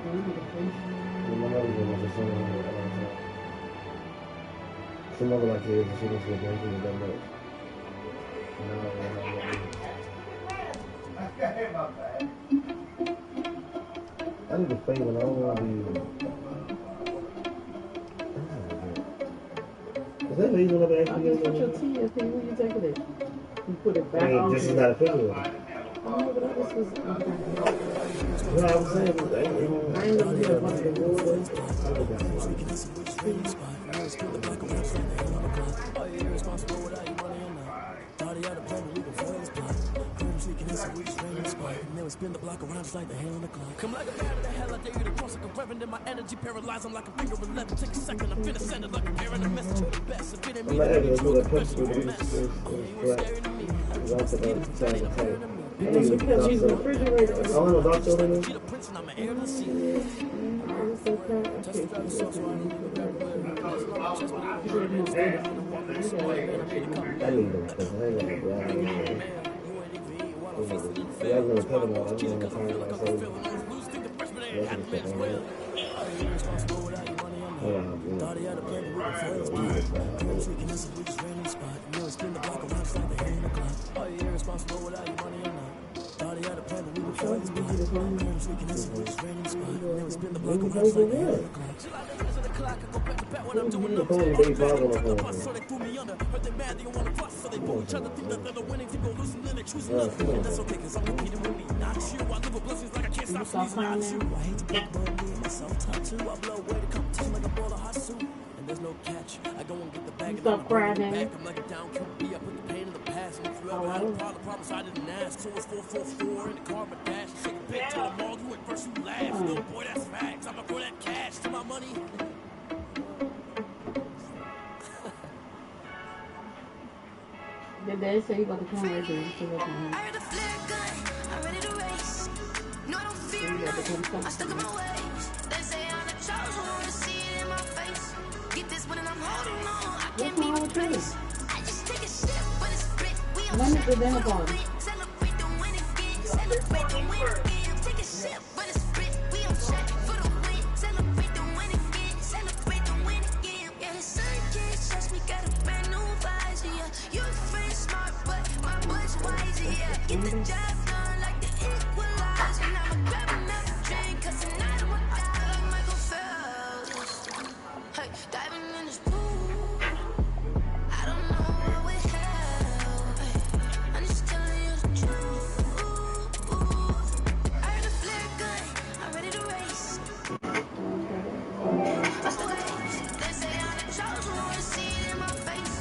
My mother was a son all the time. Some other like kids, and she was with them, she was that much. I need to fade when I don't want to be. Is that reason I've been asking you? Put your tea up here. Where you take it at? You put it back on. This is not a picture of it. Oh, but this was. No, I was saying, I ain't gonna get up under the water. Spin the block around just like the hell on the clock. Come like a bat of the hell, I dare you to cross like a reverend. In my energy paralyzed, I'm like a finger 11. Take a second, I'm finna send it like a parent. A message to the best. If it ain't me, then you do the best. You ain't scary to me. Because he's in the refrigerator. I don't know, doctor over there. She the prince and I'm an heir to the sea. I need them. Yeah, I'm gonna cover them. I'm gonna turn myself. There's no catch. I go and get the bag. Stop crying. I'm like a down QB. I put the pain in the past. And if you ever had a problem, I didn't ask. So it's 444 in the car, my dash. Shake a pick to the mall. You went first, you last. Little boy, that's facts. I'ma throw that cash to my money. Did they say you got the camera right there? I heard a flare gun. I'm ready to race. No, I don't fear none. I stuck in my ways. They say I'm the chosen one. See it in my face. Get this one and I'm holding on. I can't be replaced. I just take a step, but it's split. We on When is the dinner party? celebrate the win again. Celebrate the win again. Take a step, but it's split. We on check for the win. Celebrate the win again. Celebrate the win again. Yeah, the sun can't touch me. Got a brand new visor. Yeah, you're friend smart, but my butt's wiser. Yeah, get the job done like the equalizer. Now I'm grabbing another drink, 'cause tonight I'm gonna die like Michael Phelps. Hey, diving in this pool. I don't know what would help. Hey, I'm just telling you the truth. I heard a flare gun. I'm ready to race. What's the race? They say I'm the chosen one. See it in my face.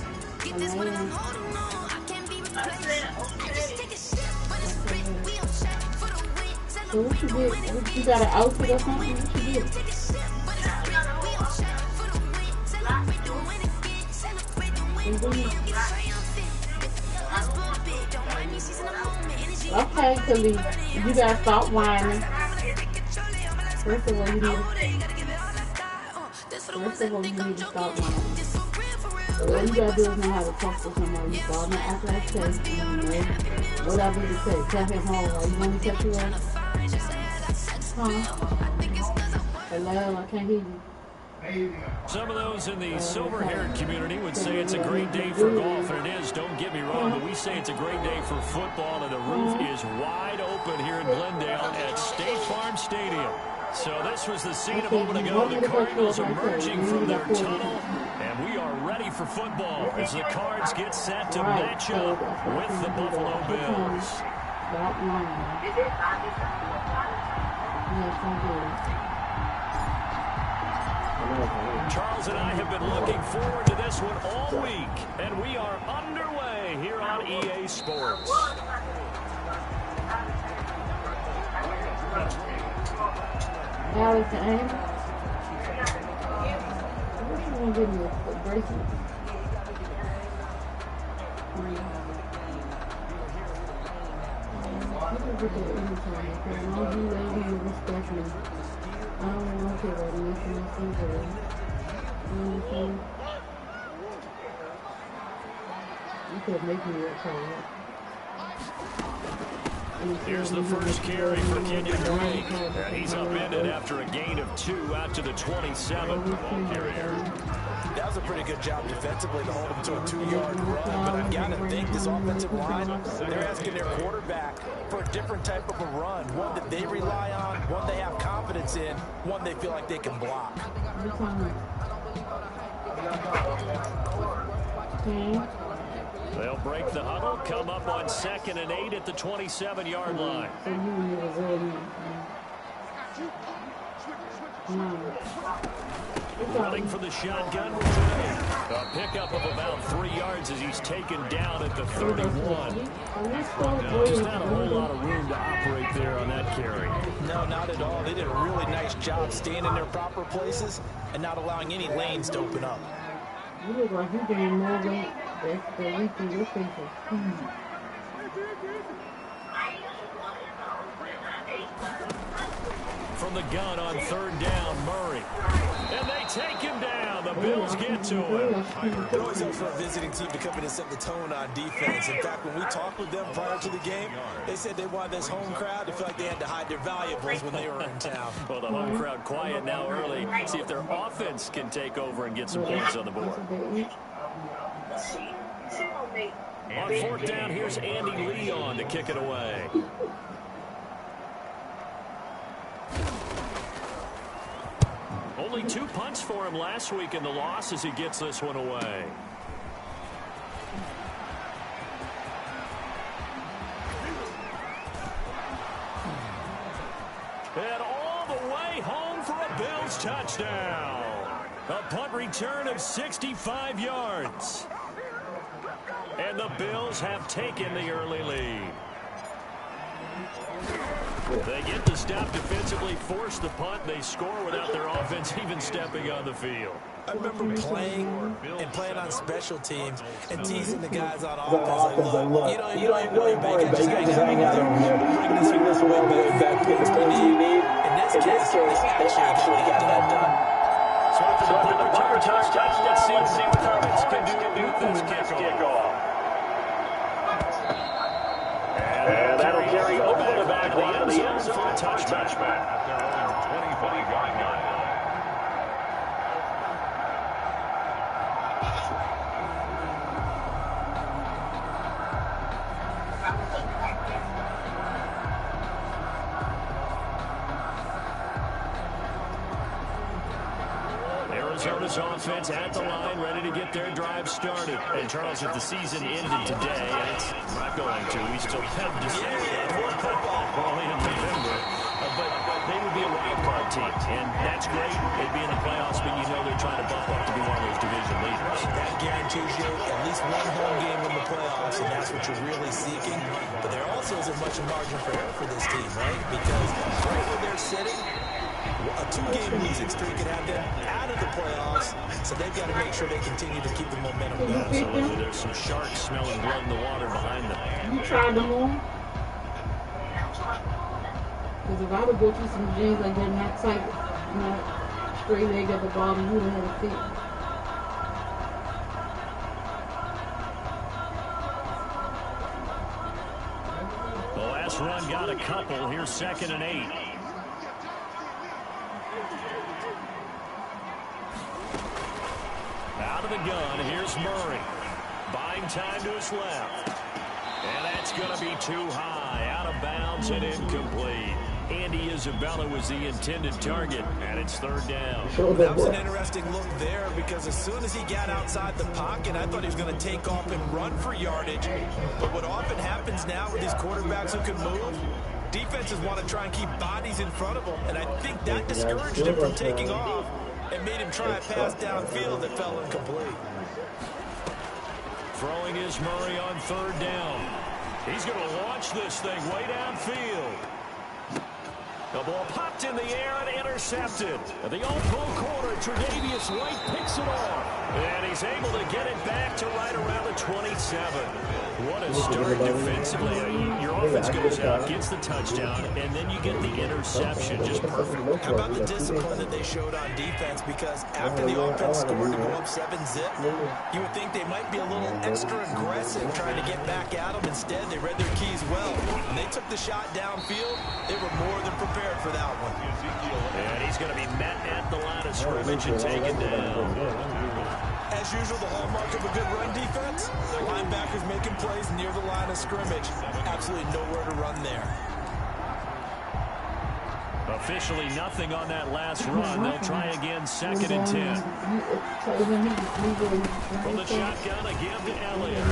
Get this one and I'm holding on. I can't be replaced. I just take a step, but it's split. We on check for the win. So what Celebrate you the did? win You again. got an outfit or something? What you did? Take a step, but it's split. We on check for the win. Celebrate the win again. Celebrate the win again. Get triumphant. Let's bump it. Don't mind me seizing the moment. Energy. Okay, Khalid, you gotta stop whining. First of all, you need to stop whining. So all you gotta do is know how to talk to somebody. You start to act like Tay, and you know what I need to say. Tell him how you want me to cut you off? Huh? Hello, I can't hear you. Some of those in the silver-haired community would say it's a great day for golf, and it is, don't get me wrong, but we say it's a great day for football, and the roof is wide open here in Glendale at State Farm Stadium. So this was the scene a moment ago, the Cardinals emerging from their tunnel, and we are ready for football as the Cards get set to match up with the Buffalo Bills. Stop whining. Yes, I Charles and I have been looking forward to this one all week, and we are underway here on EA Sports. Alex and Amy. What you want to give me a bracelet? You can get that anytime, okay? As long as you lay here and respect me. I don't want to care about nothing else in the world. You understand? You could make me a call. Here's the first carry for Kenyon Drake, and he's upended after a gain of 2 out to the 27. Ball carrier. That was a pretty good job defensively to hold them to a 2-yard run. But I've got to think this offensive line, they're asking their quarterback for a different type of a run. One that they rely on, one they have confidence in, one they feel like they can block. They'll break the huddle, come up on 2nd and 8 at the 27-yard line. Running for the shotgun return. A pickup of about 3 yards as he's taken down at the 31. Just not a whole lot of room to operate there on that carry. No, not at all. They did a really nice job staying in their proper places and not allowing any lanes to open up. You look like you're getting more weight. That's the week in your face. From the gun on 3rd down, Murray. And they take him down. The Bills get to him. It always helps for a visiting team to come in and set the tone on defense. In fact, when we talked with them prior to the game, they said they wanted this home crowd to feel like they had to hide their valuables when they were in town. Well, the home crowd quiet now early. See if their offense can take over and get some points on the board. On 4th down, here's Andy Leon to kick it away. Only 2 punts for him last week in the loss as he gets this one away. And all the way home for a Bills touchdown. A punt return of 65 yards. And the Bills have taken the early lead. They get the stop defensively, force the punt. They score without their offense even stepping on the field. I remember playing on special teams and teasing the guys on offense. Like, look, you don't really worry about it. Just hang out over here. Bring this way back. It's what you need. In this case, they actually got that done. So after the punt return touchdown, let's see what the offense can do with this kickoff. And that'll carry over the back line of the end zone for a touchback. At their own 25-yard line. Arizona's offense at the line, ready to get their drive started. And Charles, if the season ended today, and it's not going to, we still have December, only in November, but they would be a wild card team, and that's great. They'd be in the playoffs, but you know they're trying to bump up to be one of those division leaders. That guarantees you at least one home game in the playoffs, and that's what you're really seeking. But there also isn't much margin for error for this team, right? Because right where they're sitting, a 2-game losing streak could have them out of the playoffs, so they've got to make sure they continue to keep the momentum going. Absolutely. There's some sharks smelling blood in the water behind them. You tried them on? Because if I would go through some jeans like that, not tight, not straight leg at the bottom, you would have a fit. The last run got a couple. Here's 2nd and 8. Out of the gun, here's Murray. Buying time to his left. And that's going to be too high. Out of bounds and incomplete. Andy Isabella was the intended target, and it's 3rd down. That was an interesting look there because as soon as he got outside the pocket, I thought he was going to take off and run for yardage. But what often happens now with these quarterbacks who can move, defenses want to try and keep bodies in front of them, and I think that discouraged him from taking off and made him try a pass downfield that fell incomplete. Throwing is Murray on 3rd down. He's going to launch this thing way downfield. The ball popped in the air and intercepted. The all-pro corner, Tre'Davious White, picks it off. And he's able to get it back to right around the 27. What a start defensively. Your offense goes out, gets the touchdown, and then you get the interception. Just perfect. How about the discipline that they showed on defense? Because after the offense scored to go up 7-zip, you would think they might be a little extra aggressive trying to get back at them. Instead, they read their keys well. When they took the shot downfield, they were more than prepared for that one. And he's going to be met at the line of scrimmage and taken down. As usual, the hallmark of a good run defense, linebackers making plays near the line of scrimmage. Absolutely nowhere to run there. Officially nothing on that last run. They'll try again, 2nd and 10. From the shotgun again to Elliott.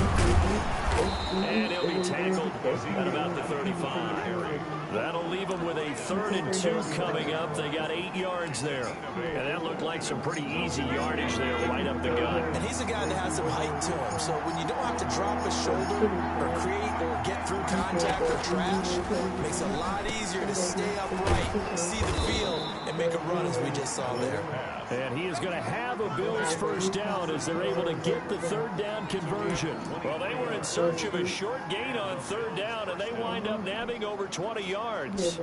And he'll be tackled at about the 35. That'll leave him with a 3rd and 2 coming up. They got 8 yards there. And that looked like some pretty easy yardage there right up the gut. And he's a guy that has some height to him. So when you don't have to drop a shoulder or create or get through contact or trash, it makes it a lot easier to stay upright, see the field, and make a run as we just saw there. And he is going to have a Bills first down as they're able to get the 3rd down conversion. Well, they were in search of a short gain on 3rd down, and they wind up nabbing over 20 yards.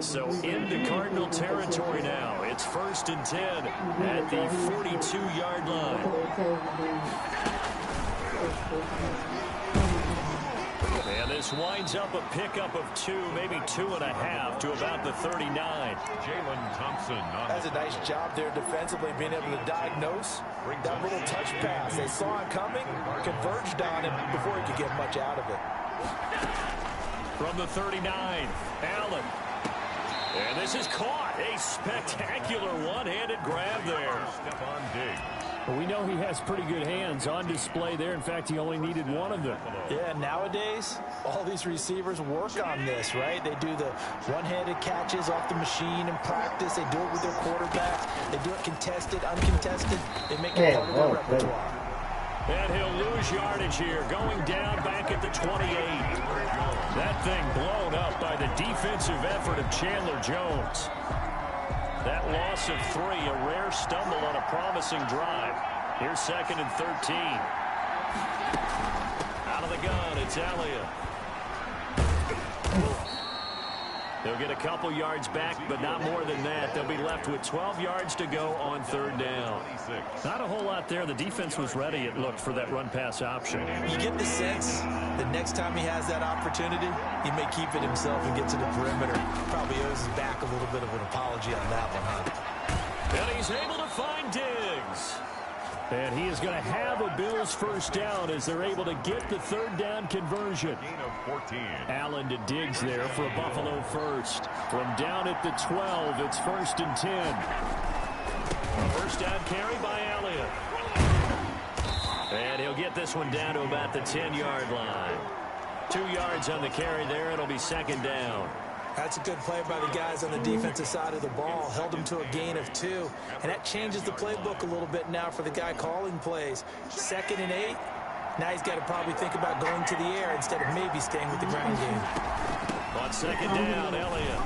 So into Cardinal territory now. It's 1st and 10 at the 42-yard line. And this winds up a pickup of 2, maybe 2.5 to about the 39. Jalen Thompson. That's a nice job there defensively, being able to diagnose that little touch pass. They saw it coming, converged on him before he could get much out of it. From the 39, Allen. And this is caught. A spectacular one-handed grab there. Stephon Diggs. Well, we know he has pretty good hands on display there. In fact, he only needed one of them. Yeah, nowadays, all these receivers work on this, right? They do the one-handed catches off the machine in practice. They do it with their quarterback. They do it contested, uncontested. They make it part of their repertoire. And he'll lose yardage here, going down back at the 28. That thing blown up by the defensive effort of Chandler Jones. That loss of 3, a rare stumble on a promising drive. Here's 2nd and 13. Out of the gun, it's Elliott. They'll get a couple yards back, but not more than that. They'll be left with 12 yards to go on 3rd down. Not a whole lot there. The defense was ready, it looked, for that run-pass option. You get the sense that next time he has that opportunity, he may keep it himself and get to the perimeter. Probably owes his back a little bit of an apology on that one, huh? And he's able to find Diggs. And he is going to have a Bills first down as they're able to get the 3rd down conversion. Gain of 14. Allen to Diggs there for a Buffalo first. From down at the 12, it's 1st and 10. First down carry by Elliott. And he'll get this one down to about the 10-yard line. 2 yards on the carry there. It'll be 2nd down. That's a good play by the guys on the defensive side of the ball. Held them to a gain of 2. And that changes the playbook a little bit now for the guy calling plays. 2nd and 8. Now he's got to probably think about going to the air instead of maybe staying with the ground game. On 2nd down, Elliott.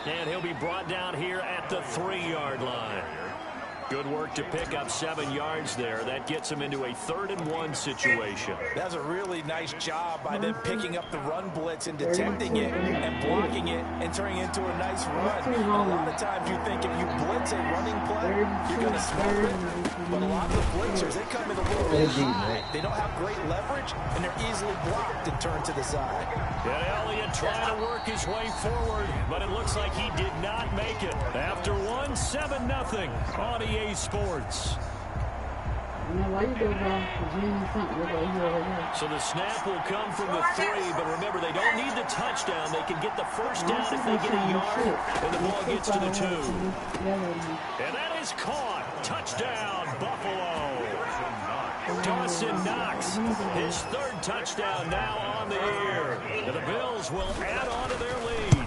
And he'll be brought down here at the 3-yard line. Good work to pick up 7 yards there. That gets him into a 3rd and 1 situation. That's a really nice job by them picking up the run blitz and detecting it and blocking it and turning it into a nice run. And a lot of times you think if you blitz a running play, you're going to smoke it. But a lot of the blitzers, they come in a little bit high. They don't have great leverage, and they're easily blocked and turned to the side. And Elliott trying to work his way forward, but it looks like he did not make it. After 1, 7-0 on EA Sports. So the snap will come from the 3, but remember, they don't need the touchdown. They can get the first down if they get a yard, and the ball gets to the 2. And that is caught. Touchdown, Buffalo. Dawson Knox, his 3rd touchdown now on the year. And the Bills will add on to their lead.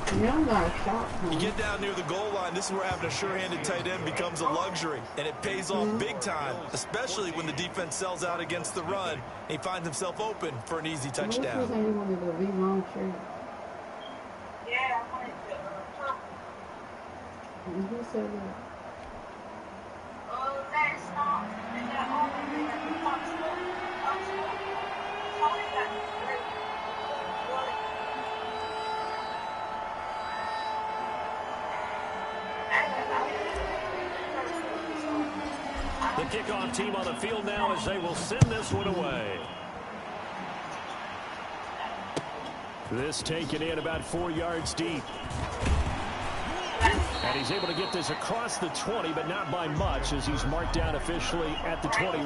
You get down near the goal line, this is where having a sure-handed tight end becomes a luxury, and it pays off big time, especially when the defense sells out against the run, and he finds himself open for an easy touchdown. Yeah, I wanted to. Oh, that's not. The kickoff team on the field now as they will send this one away. This taken in about 4 yards deep. And he's able to get this across the 20, but not by much, as he's marked down officially at the 21.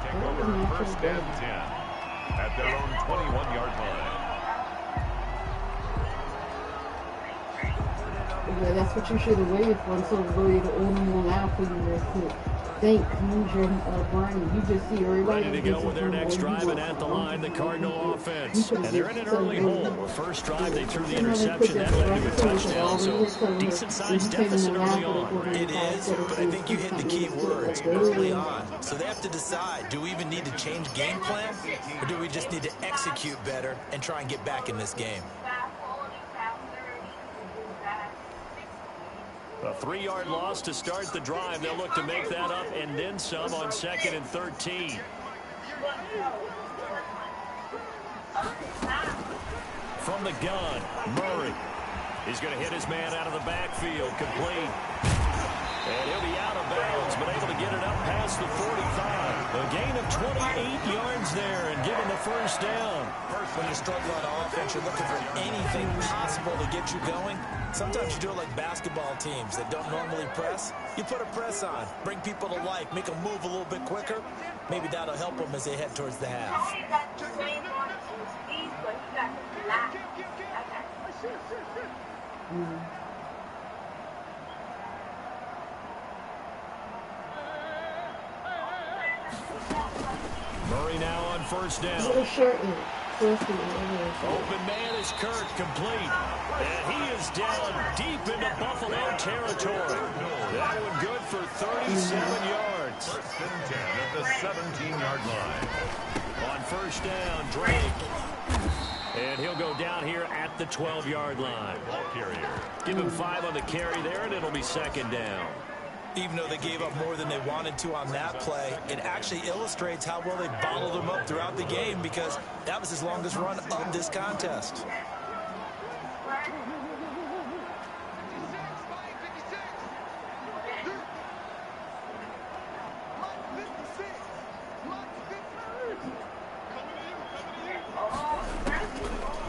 Take over first and 10 at their own 21-yard line. Yeah, that's what you should have waited for until the lawyer to order one out for you real quick. Think, use your brain. You just see everybody. Ready to go with their next drive, and at the line, the Cardinal offense. And they're in an early hole. First drive, they threw the interception. That led to a touchdown, so decent-sized deficit early on. It is, but I think you hit the key words early on. So they have to decide, do we even need to change game plan, or do we just need to execute better and try and get back in this game? A 3-yard loss to start the drive. They'll look to make that up and then some on 2nd and 13. From the gun, Murray. He's going to hit his man out of the backfield, complete. And he'll be out of bounds, but able to get it up past the 45. A gain of 28 yards there and given the first down. When you struggle on offense, you're looking for anything possible to get you going. Sometimes you do it like basketball teams that don't normally press. You put a press on, bring people to life, make them move a little bit quicker. Maybe that'll help them as they head towards the half. Murray now on first down. Open man is Kirk, complete. And he is down deep into Buffalo territory. That one good for 37 yards. First and 10 at the 17-yard line. On first down, Drake. And he'll go down here at the 12-yard line. Ball carrier. Give him 5 on the carry there, and it'll be second down. Even though they gave up more than they wanted to on that play, it actually illustrates how well they bottled them up throughout the game, because that was his longest run of this contest.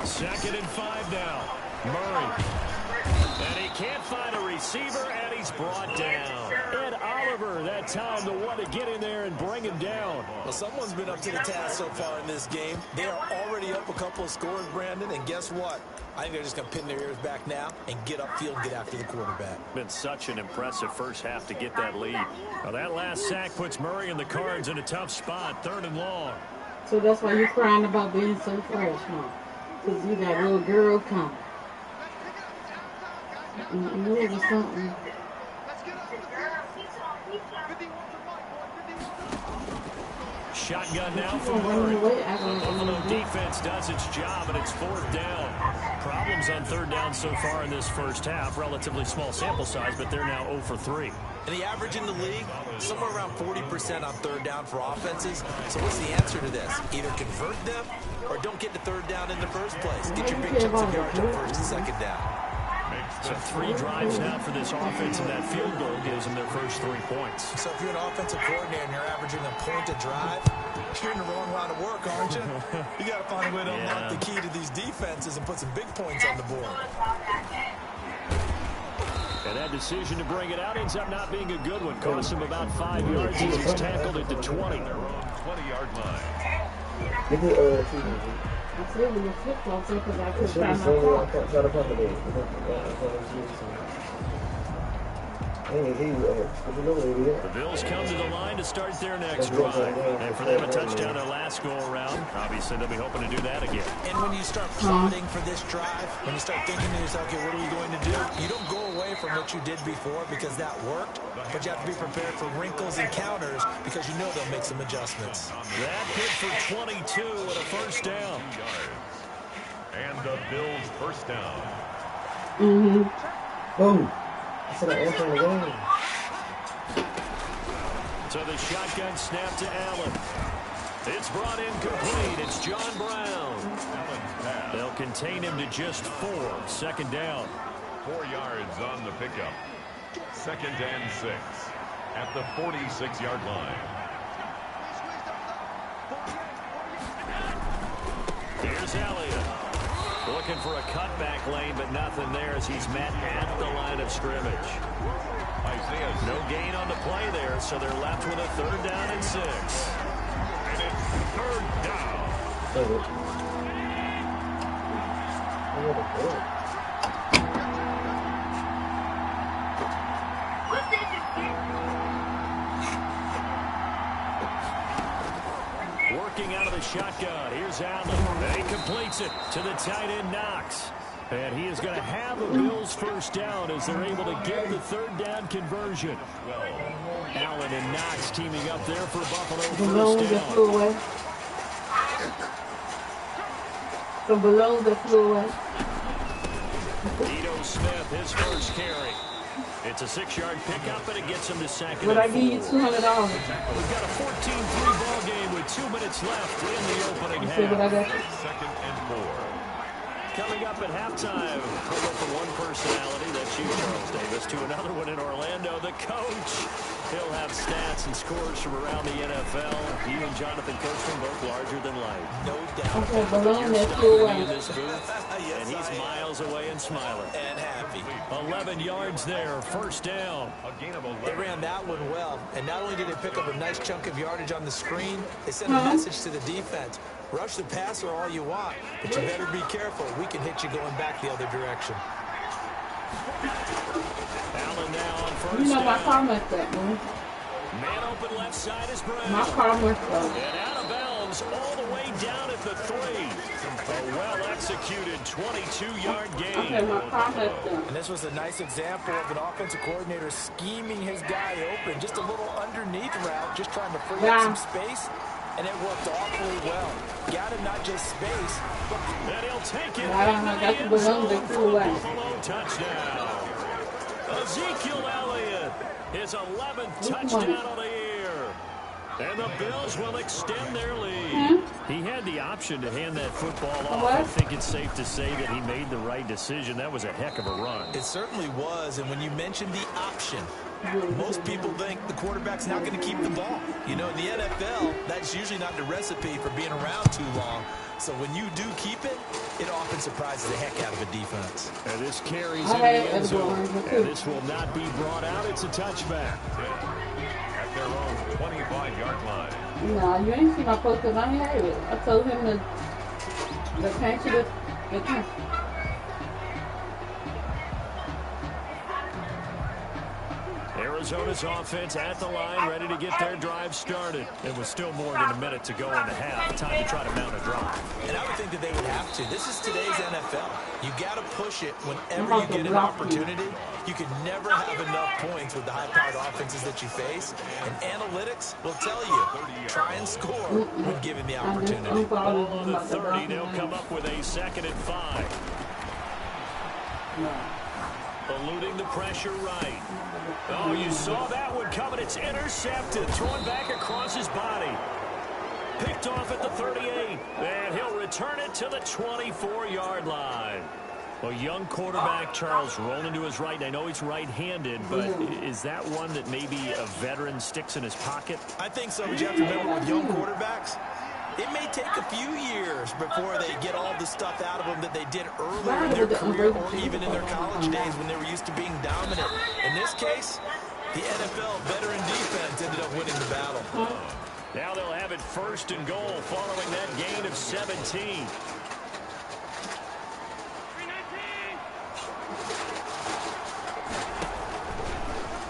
Second and 5 now. Murray. And he can't find a receiver, and he's brought down. Ed Oliver, that time, the one to get in there and bring him down. Well, someone's been up to the task so far in this game. They are already up a couple of scores, Brandon, and guess what? I think they're just going to pin their ears back now and get upfield, get after the quarterback. Been such an impressive first half to get that lead. Now, that last sack puts Murray and the Cards in a tough spot, 3rd and long. So that's why you're crying about being so fresh, huh? Because you got a little girl coming. You know something. Shotgun now from Murray. Buffalo defense does its job, and it's 4th down. Problems on 3rd down so far in this first half. Relatively small sample size, but they're now 0 for 3. And the average in the league, somewhere around 40% on 3rd down for offenses. So what's the answer to this? Either convert them or don't get to 3rd down in the first place. Get your big chunks of yards on 1st and 2nd down. So 3 drives now for this offense, and that field goal gives them their first 3 points. So if you're an offensive coordinator and you're averaging a point a drive, you're in the wrong line of work, aren't you? You got to find a way to unlock the key to these defenses and put some big points on the board. And that decision to bring it out ends up not being a good one. Cost him about 5 yards as he's tackled at the 20. 20-yard line. It's really a flip-flop because I couldn't find my car. The Bills come to the line to start their next drive. And for them, a touchdown their last go-around. Obviously, they'll be hoping to do that again. And when you start plotting for this drive, when you start thinking to yourself, okay, what are we going to do? You don't go away from what you did before because that worked, but you have to be prepared for wrinkles and counters because you know they'll make some adjustments. That good for 22 and a first down. And the Bills first down. Boom. So the shotgun snap to Allen. It's brought in complete. It's John Brown. They'll contain him to just 4. 2nd down. 4 yards on the pickup. 2nd and 6 at the 46-yard line. Here's Elliott. Looking for a cutback lane, but nothing there as he's met at the line of scrimmage. No gain on the play there, so they're left with a 3rd down and 6. And it's 3rd down. Working out of the shotgun. Here's Allen. And he completes it to the tight end, Knox. And he is going to have a Bills 1st down as they're able to get the 3rd down conversion. Allen and Knox teaming up there for Buffalo 1st down. Flew away. The balloon that flew away. Ito Smith, his 1st carry. It's a 6-yard pickup, and it gets him to 2nd But and I give you $4. $200. We've got a 14-3 ball game with 2 minutes left in the opening See what I half. got? 2nd and 4. Coming up at halftime, we'll go from one personality, that's you, Charles Davis, to another one in Orlando, the coach. He'll have stats and scores from around the NFL. He and Jonathan Coachman both larger than life. No doubt. Okay, balloon You're that flew stopping in away. this booth, and he's miles away and smiling. And happy. 11 yards there, 1st down. A gain of They 11. ran that one well, and not only did they pick up a nice chunk of yardage on the screen, they sent a message to the defense. Rush the passer all you want, but you better be careful. We can hit you going back the other direction. Allen now on 1st You know my down. car messed up, man. Man open left side is Brown. My car messed up. And out of bounds all the way down at the 3. A well-executed 22-yard Okay, gain. my car messed up. And this was a nice example of an offensive coordinator scheming his guy open. Just a little underneath route, just trying to free up some space. And it worked awfully well. Got him not just space, but And he'll take it Wow, into the that's end the zone balloon that for flew a away. Buffalo touchdown. Ezekiel Elliott, his 11th touchdown of the year. And the Bills will extend their lead. He had the option to hand that football off. I think it's safe to say that he made the right decision. That was a heck of a run. it certainly was. And when you mentioned the option, most people think the quarterback's not going to keep the ball. You know, in the NFL, that's usually not the recipe for being around too long. So when you do keep it, it often surprises the heck out of a defense. And this carries in the end zone. And this will not be brought out. It's a touchback. At their own 25-yard line. No, you ain't see my post because I ain't have it. I told him to cancel the cancel. Arizona's offense at the line, ready to get their drive started. It was still more than a minute to go in the half. Time to try to mount a drive. And I would think that they would have to. This is today's NFL. You got to push it whenever you get an opportunity. You can never have enough points with the high-powered offenses that you face. And analytics will tell you, try and score when given the opportunity. Ball on the 30, they'll come up with a 2nd and 5. Eluding the pressure right. Oh, you saw that one coming. It's intercepted. Thrown back across his body. Picked off at the 38. And he'll return it to the 24-yard line. Well, young quarterback Charles rolling to his right. And I know he's right-handed, but is that one that maybe a veteran sticks in his pocket? I think so, but you have to remember with young quarterbacks, it may take a few years before they get all the stuff out of them that they did earlier in their career or even in their college days when they were used to being dominant. In this case, the NFL veteran defense ended up winning the battle. Now they'll have it 1st and goal following that gain of 17.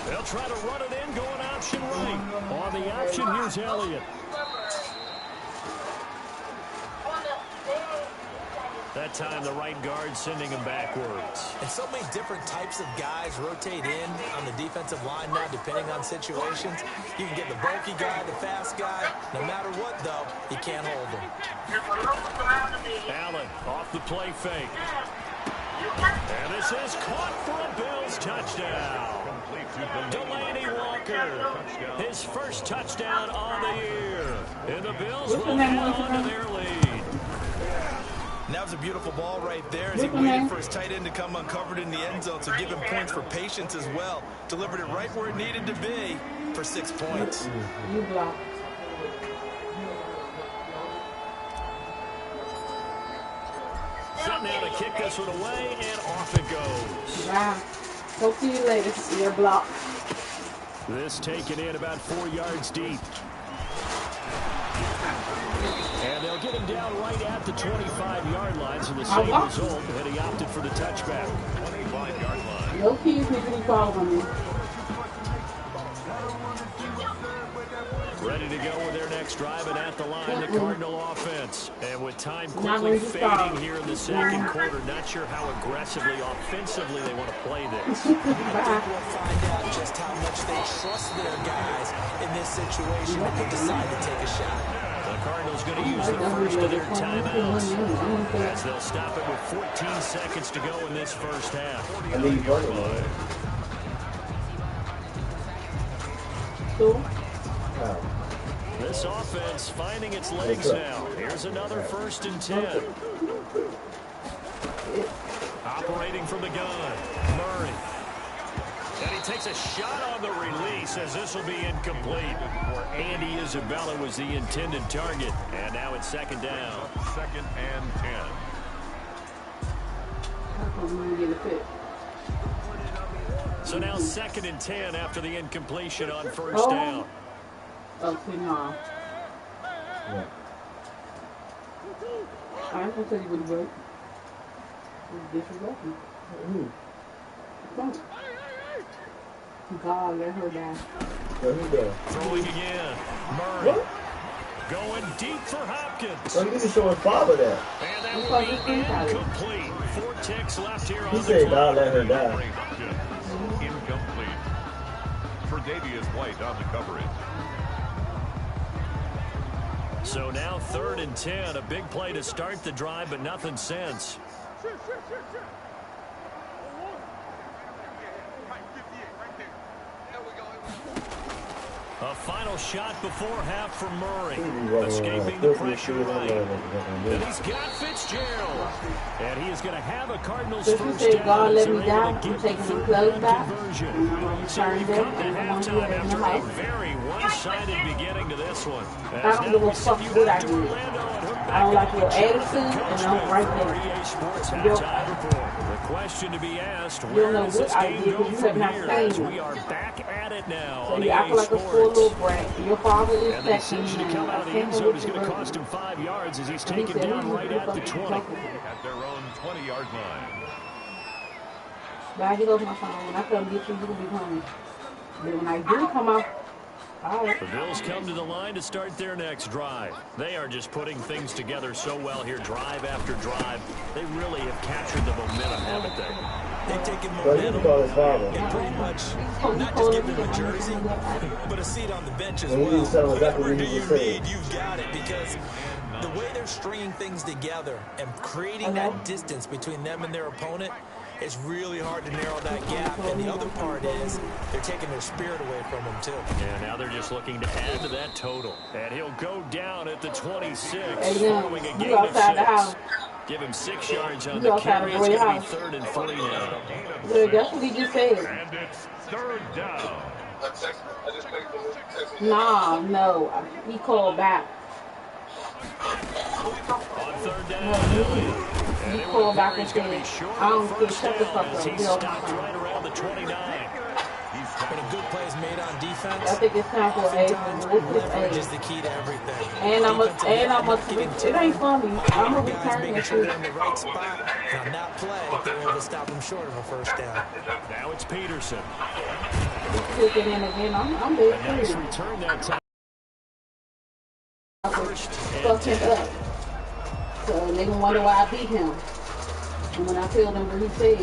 They'll try to run it in, going option right. On the option, here's Elliott. That time, the right guard sending him backwards. And so many different types of guys rotate in on the defensive line now, depending on situations. You can get the bulky guy, the fast guy. No matter what, though, he can't hold him. Allen off the play fake. And this is caught for a Bills touchdown. Delaney Walker, his 1st touchdown on the year. And the Bills will head on to their lead. And that was a beautiful ball right there as he waited for his tight end to come uncovered in the end zone, so give him points for patience as well. Delivered it right where it needed to be for 6 points. You blocked. Set now to kick this one away, and off it goes. Bye. Talk to you later. You're blocked. This taken in about 4 yards deep. And they'll get him down right at the 25-yard line, so the same result, and he opted for the touchback. 25-yard line. No kids need to be following me. Ready to go with their next drive, and at the line, the Cardinal offense. And with time quickly fading here in the second quarter, not sure how aggressively, offensively they want to play this. I think we'll find out just how much they trust their guys in this situation if they decide to take a shot. The Cardinals going to use the first of their timeouts as they'll stop it with 14 seconds to go in this first half. This offense finding its legs now. Here's another 1st and 10. Operating from the gun, Murray. And he takes a shot on the release as this will be incomplete. Andy Isabella was the intended target. And now it's 2nd down. 2nd and 10. So now 2nd and 10 after the incompletion on 1st down. Oh, no. Yeah. I ain't gonna tell you what it was. It's disrespectful. God, let her die. Throwing again. Murray. What? Going deep for Hopkins. Well, you need to show his father that. And that will be incomplete. 4 ticks left here on the said, clock. God, let her die. Incomplete. Tre'Davious White on the coverage. So now 3rd and 10. A big play to start the drive, but nothing since. A final shot before half for Murray. Escaping the pressure right. And he's got Fitzgerald. And he is going to have a Cardinals first down. God let me die. I'm taking the clothes back. So we've come to halftime after a very one-sided beginning to this one. I don't give a fuck what I do. I don't like your attitude, and I'm right there. The question to be asked, where does this game go from here? As we are back at it now So on you act EA like a poor Sports. little brat. Your father is And the decision to come out of the end zone is going to cost him 5 yards as he's taken down right at the 20. At their own 20-yard line. Bye, get off my phone. When I come get you, you can be home. But when I do come out, all right. The Bills come to the line to start their next drive. They are just putting things together so well here, drive after drive. They really have captured the momentum, haven't they? They've taken momentum and pretty much not just given them a jersey, but a seat on the bench as well. Whatever do you need, you've got it, because the way they're stringing things together and creating that distance between them and their opponent, it's really hard to narrow that gap. And the other part is they're taking their spirit away from them, too. Yeah, now they're just looking to add to that total. And he'll go down at the 26, following a gain of 6. Give him 6 yards on the carry. It's going to be 3rd and 3 now. That's what he just said. And it's 3rd down. No. He called back. On 3rd down, He called back and said, I don't care, shut the fuck up. he stopped right around the 29. When a good play is made on defense, I think it's time for leverage is the key to everything. And I'm it ain't funny. I'm a return make sure they're in the right spot. And on that play, they were able to stop them short of a 1st down. Now it's Peterson. Kick it in again. I'm there. A nice return that time. Fuck him up. So they gonna wonder why I beat him. And when I tell them what he said,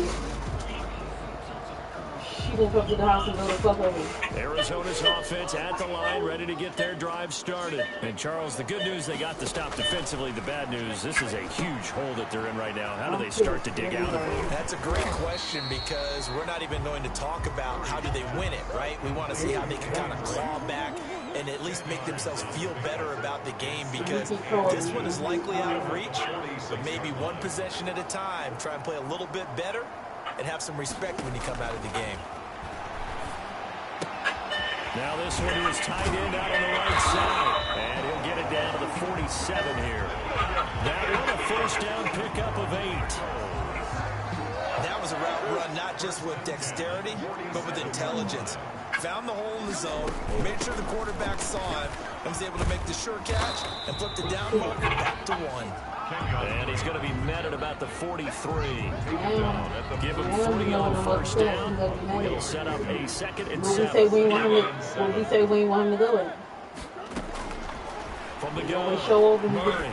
she gonna come to the house and go to fuck over. Arizona's offense at the line, ready to get their drive started. And Charles, the good news, they got to stop defensively. The bad news, this is a huge hole that they're in right now. How do they start to dig out of it? That's a great question, because we're not even going to talk about how do they win it, right? We want to see how they can kind of claw back and at least make themselves feel better about the game, because this one is likely out of reach, but maybe one possession at a time. Try and play a little bit better and have some respect when you come out of the game. Now this one is tight end out on the right side. And he'll get it down to the 47 here. That one a first down pickup of 8. That was a route run not just with dexterity, but with intelligence. Found the hole in the zone, made sure the quarterback saw him, and was able to make the sure catch and flip the down marker back to 1. And he's going to be met at about the 43. Give him 40 on first down. He'll set up a 2nd and 7. When we say we want him to go at? From the gun, show over Murray.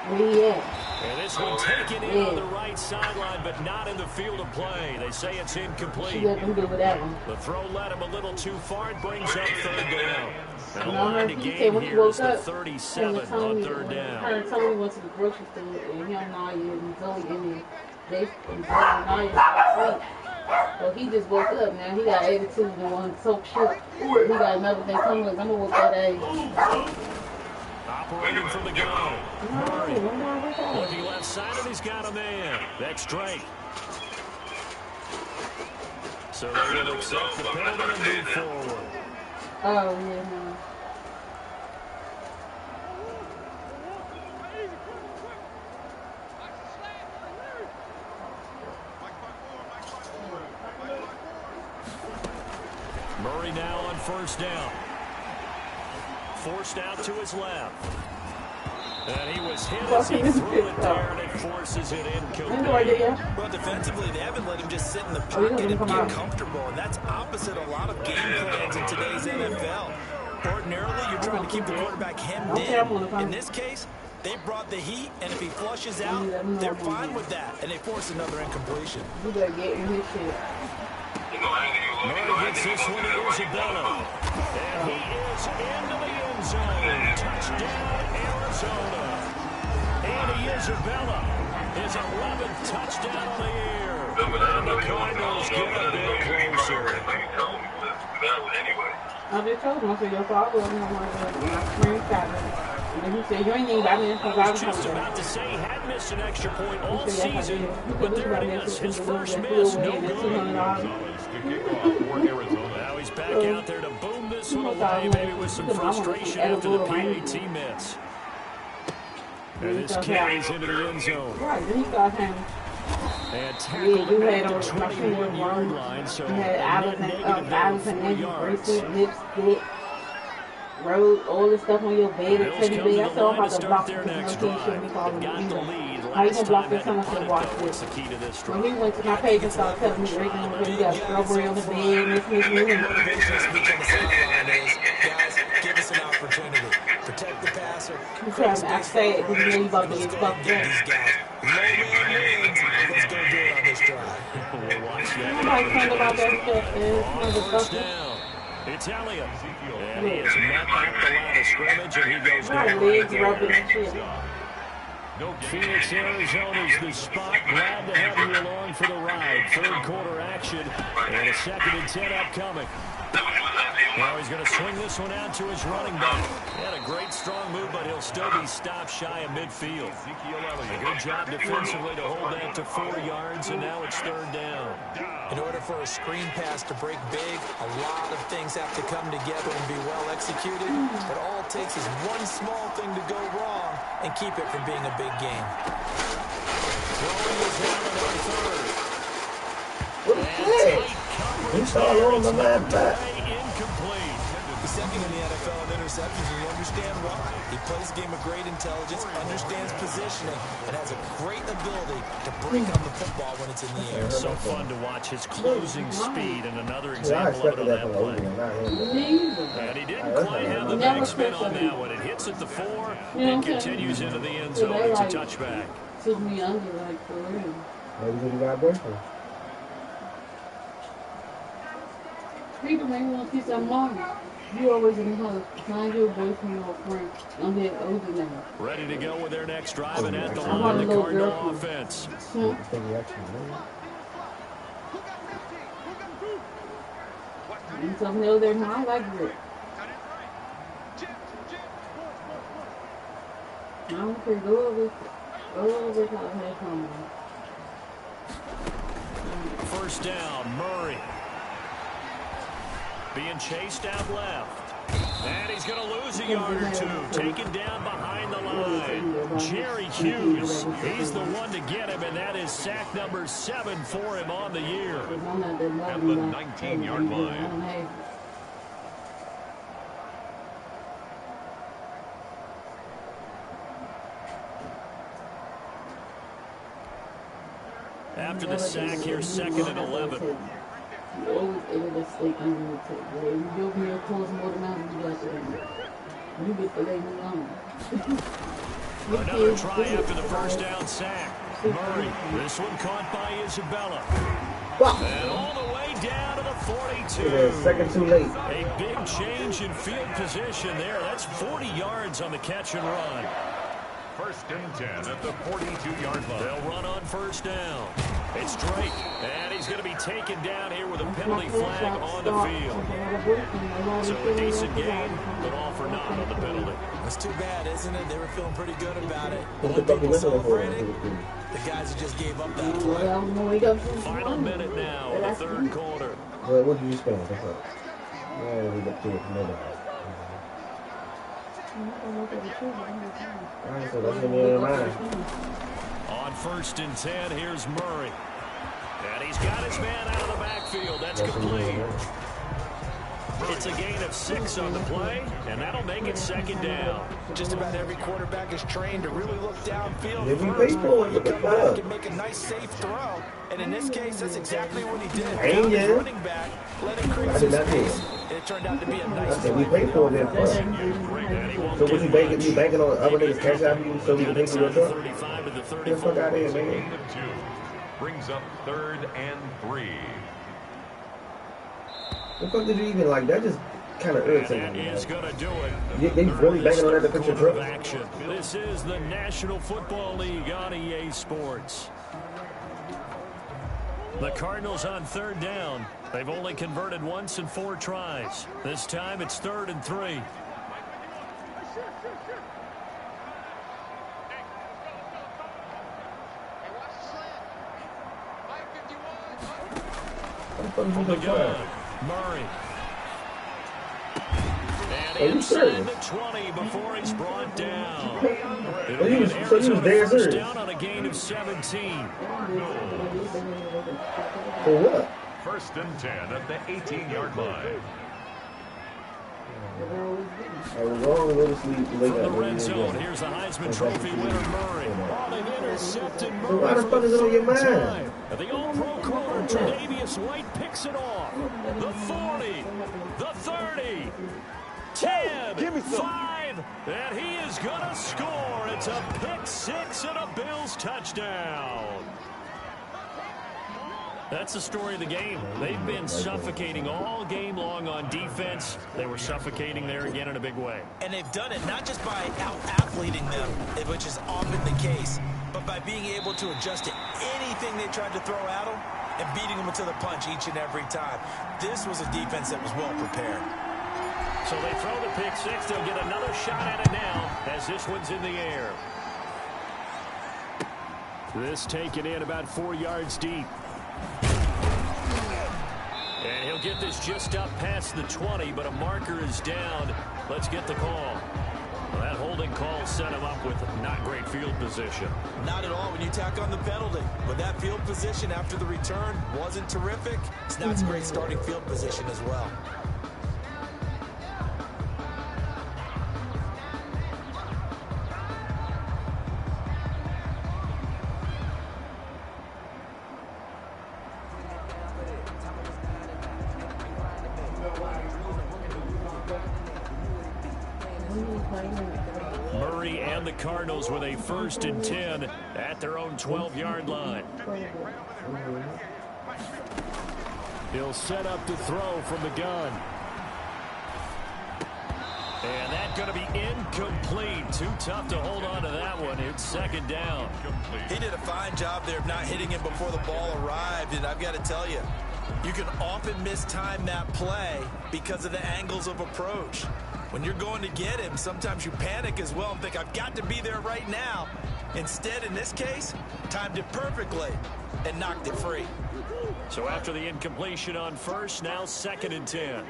Where he at? And this one taken in on the right sideline, but not in the field of play. They say it's incomplete. Let them do with that one. The throw led him a little too far. It brings up 3rd down. And the I line heard to he gain said when he here is woke the up, 37 on 3rd I down. heard Tony went to the grocery store and him and Naya and Zoe and they and Naya asleep. So he just woke up now. He got attitude and one soap shit. He got another thing coming. I'm gonna work that age. Operating from the gun. Murray looking left side, and he's got a man. That's Drake. So they will accept the penalty and move forward. Oh, yeah, no. Murray now on first down. Forced out to his left. And he was hit as he threw it there, and it forces it incomplete. Well, defensively, they haven't let him just sit in the pocket and get comfortable, and that's opposite a lot of game plans in today's NFL. Ordinarily, you're trying to keep the quarterback hemmed in. In this case, they brought the heat, and if he flushes out, they're fine with that, and they force another incompletion. You better get in his shit. Murray gets this one to Isabella. And he is into the end zone. Touchdown, Arizona. Andy Isabella, his 11th touchdown of the year. And the Cardinals get a bit closer. I just told him, I said, your father wasn't going to screenshot it. And he said, you ain't even got me because I was just about to say he had missed an extra point all season, but there it is. His first miss, no good. Now he's back out there to boom this one away, maybe with some frustration after the PAT miss. And this carries into the end zone. Right, then he got him. And tackled him at the 21-yard line, so a net negative of 4 yards. Lips, dick, road, all this stuff on your bed and teddy bear. I saw about to block this notation before how you can block this time I said watch this. When he went to my page and started telling me everything, you got strawberry on the bed, this. Guys, give us an opportunity. Protect the passer. I say it because you know you about to get fucked up. These guys. Let's go do it on this drive. We'll watch that. Nobody think about that stuff, man. On first down, it's Elliott. And he is met at the line of scrimmage, and he goes down. Legs rubbing and shit. Phoenix, Arizona is the spot. Glad to have you along for the ride. 3rd quarter action, and a 2nd and 10 upcoming. Now he's going to swing this one out to his running back. He had a great strong move, but he'll still be stopped shy of midfield. A good job defensively to hold that to 4 yards, and now it's 3rd down. In order for a screen pass to break big, a lot of things have to come together and be well executed. But all it takes is one small thing to go wrong and keep it from being a big game. Throwing is Allen on 3rd. What is this? He's all on the left back. Incomplete. He's second in the NFL in interceptions, and you understand why. He plays a game of great intelligence, understands positioning, and has a great ability to break up the football when it's in the air. So fun to watch his closing speed, and another example of it on that play. And he didn't quite have the big spin on that one. It hits at the 4 and continues into the end zone. It's a touchback. Took me under like for real. Maybe he got boyfriend. People may want to see some money. You always in the house. Find your boyfriend or friend. I'm getting older now. Ready to go with their next drive, and at the line, the Cardinal offense. You told me the other day, I like grit. I don't care. Go over how I had come on. First down, Murray. Being chased out left. And he's going to lose a yard or two. Taken down behind the line. Jerry Hughes, he's the one to get him, and that is sack number 7 for him on the year. At the 19-yard line. After the sack here, 2nd and 11. You always able to stay under the tape. You give me a close more than that, you got to you get to lay me alone. Another try after the first down sack. Murray, this one caught by Isabella. And all the way down to the 42. Yeah, second too late. A big change in field position there. That's 40 yards on the catch and run. 1st and 10 at the 42-yard line. They'll run on first down. It's Drake, and he's going to be taken down here with a penalty flag on the field. So a decent game, but all for naught on the penalty. It's too bad, isn't it? They were feeling pretty good about it. What the fuck is Celebrating, the guys who just gave up that play. Final minute now in the 3rd quarter. Well, what did you spend? That's up. Yeah, we got to another. Alright, so that's in your mind. On 1st and 10, here's Murray. And he's got his man out of the backfield. That's complete. It's a gain of 6 on the play, and that'll make it 2nd down. Just about every quarterback is trained to really look downfield Did we first. pay for it? You come back and make a nice, safe throw. And in this case, that's exactly what he did. Found his running back, let it create some space, and it turned out to be a nice play. We paid for it then first. So what you banking? You banking on other niggas cash out you so we can pay for your truck? 35 to the Get the 34. fuck out of here, man. Gain of 2 brings up 3rd and 3. The fuck did you even like? That just kind of irritating That me. is going to do it. They really banking on that to put your Quarter truck? of action. This is the National Football League on EA Sports. The Cardinals on 3rd down. They've only converted once in 4 tries. This time it's 3rd and 3. From the gun, Murray. And inside the 20 before he's brought down. It'll be an Arizona first down on a gain of 17. For what? 1st and 10 at the 18-yard line. I was wrong to go to sleep. From the red zone, here's the Heisman Trophy winner, Murray. Oh, they've intercepted Murray. So why the fuck is it on your mind? The All-Pro corner, Tre'Davious White picks it off. The 40, the 30, 10, 5, and he is going to score. It's a pick 6 and a Bills touchdown. That's the story of the game. They've been suffocating all game long on defense. They were suffocating there again in a big way. And they've done it not just by out-athleting them, which is often the case, but by being able to adjust to anything they tried to throw at them and beating them into the punch each and every time. This was a defense that was well prepared. So they throw the pick 6. They'll get another shot at it now as this one's in the air. This taken in about 4 yards deep. And he'll get this just up past the 20, but a marker is down. Let's get the call. Well, that holding call set him up with not great field position. Not at all when you tack on the penalty. But that field position after the return wasn't terrific. It's not a great starting field position as well. Murray and the Cardinals with a 1st and 10 at their own 12-yard line. He'll set up to throw from the gun. And that's going to be incomplete. Too tough to hold on to that one. It's 2nd down. He did a fine job there of not hitting him before the ball arrived. And I've got to tell you, you can often mistime that play because of the angles of approach. When you're going to get him, sometimes you panic as well and think, I've got to be there right now. Instead, in this case, timed it perfectly and knocked it free. So after the incompletion on 1st, now 2nd and 10.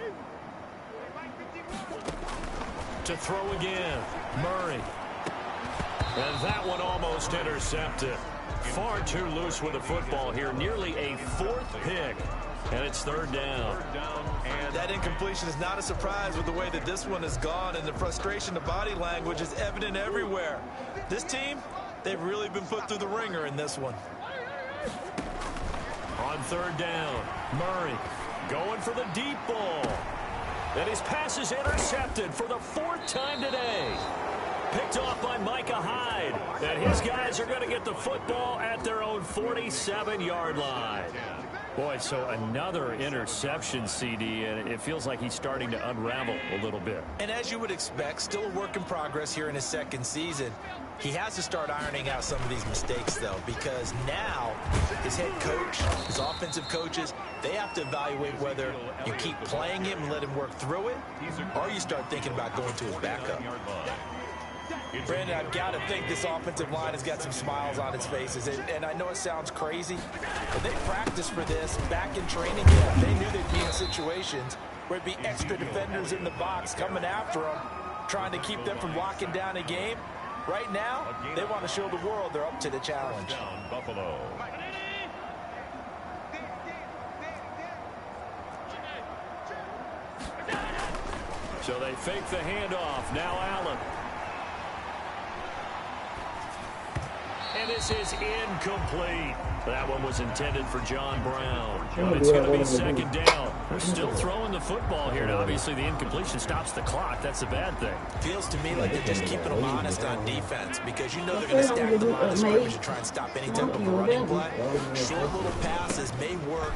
To throw again, Murray. And that one almost intercepted. Far too loose with the football here. Nearly a 4th pick. And it's 3rd down. And that incompletion is not a surprise with the way that this one has gone. And the frustration, the body language is evident everywhere. This team, they've really been put through the ringer in this one. On 3rd down, Murray going for the deep ball. And his pass is intercepted for the 4th time today. Picked off by Micah Hyde. And his guys are going to get the football at their own 47-yard line. Boy, so another interception, CD, and it feels like he's starting to unravel a little bit. And as you would expect, still a work in progress here in his 2nd season. He has to start ironing out some of these mistakes, though, because now his head coach, his offensive coaches, they have to evaluate whether you keep playing him and let him work through it, or you start thinking about going to his backup. Brandon, I've got to think this offensive line has got some smiles on its faces. And I know it sounds crazy, but they practiced for this back in training camp. They knew they'd be in situations where it'd be extra defenders in the box coming after them, trying to keep them from locking down a game. Right now, they want to show the world they're up to the challenge. Buffalo. So they fake the handoff. Now Allen. And this is incomplete. That one was intended for John Brown. But it's going to be 2nd down. They're still throwing the football here. And obviously, the incompletion stops the clock. That's a bad thing. Feels to me like they're just keeping them honest on defense because you know they're going to stack the line of scrimmage and try and stop any type of a running play. Short little passes may work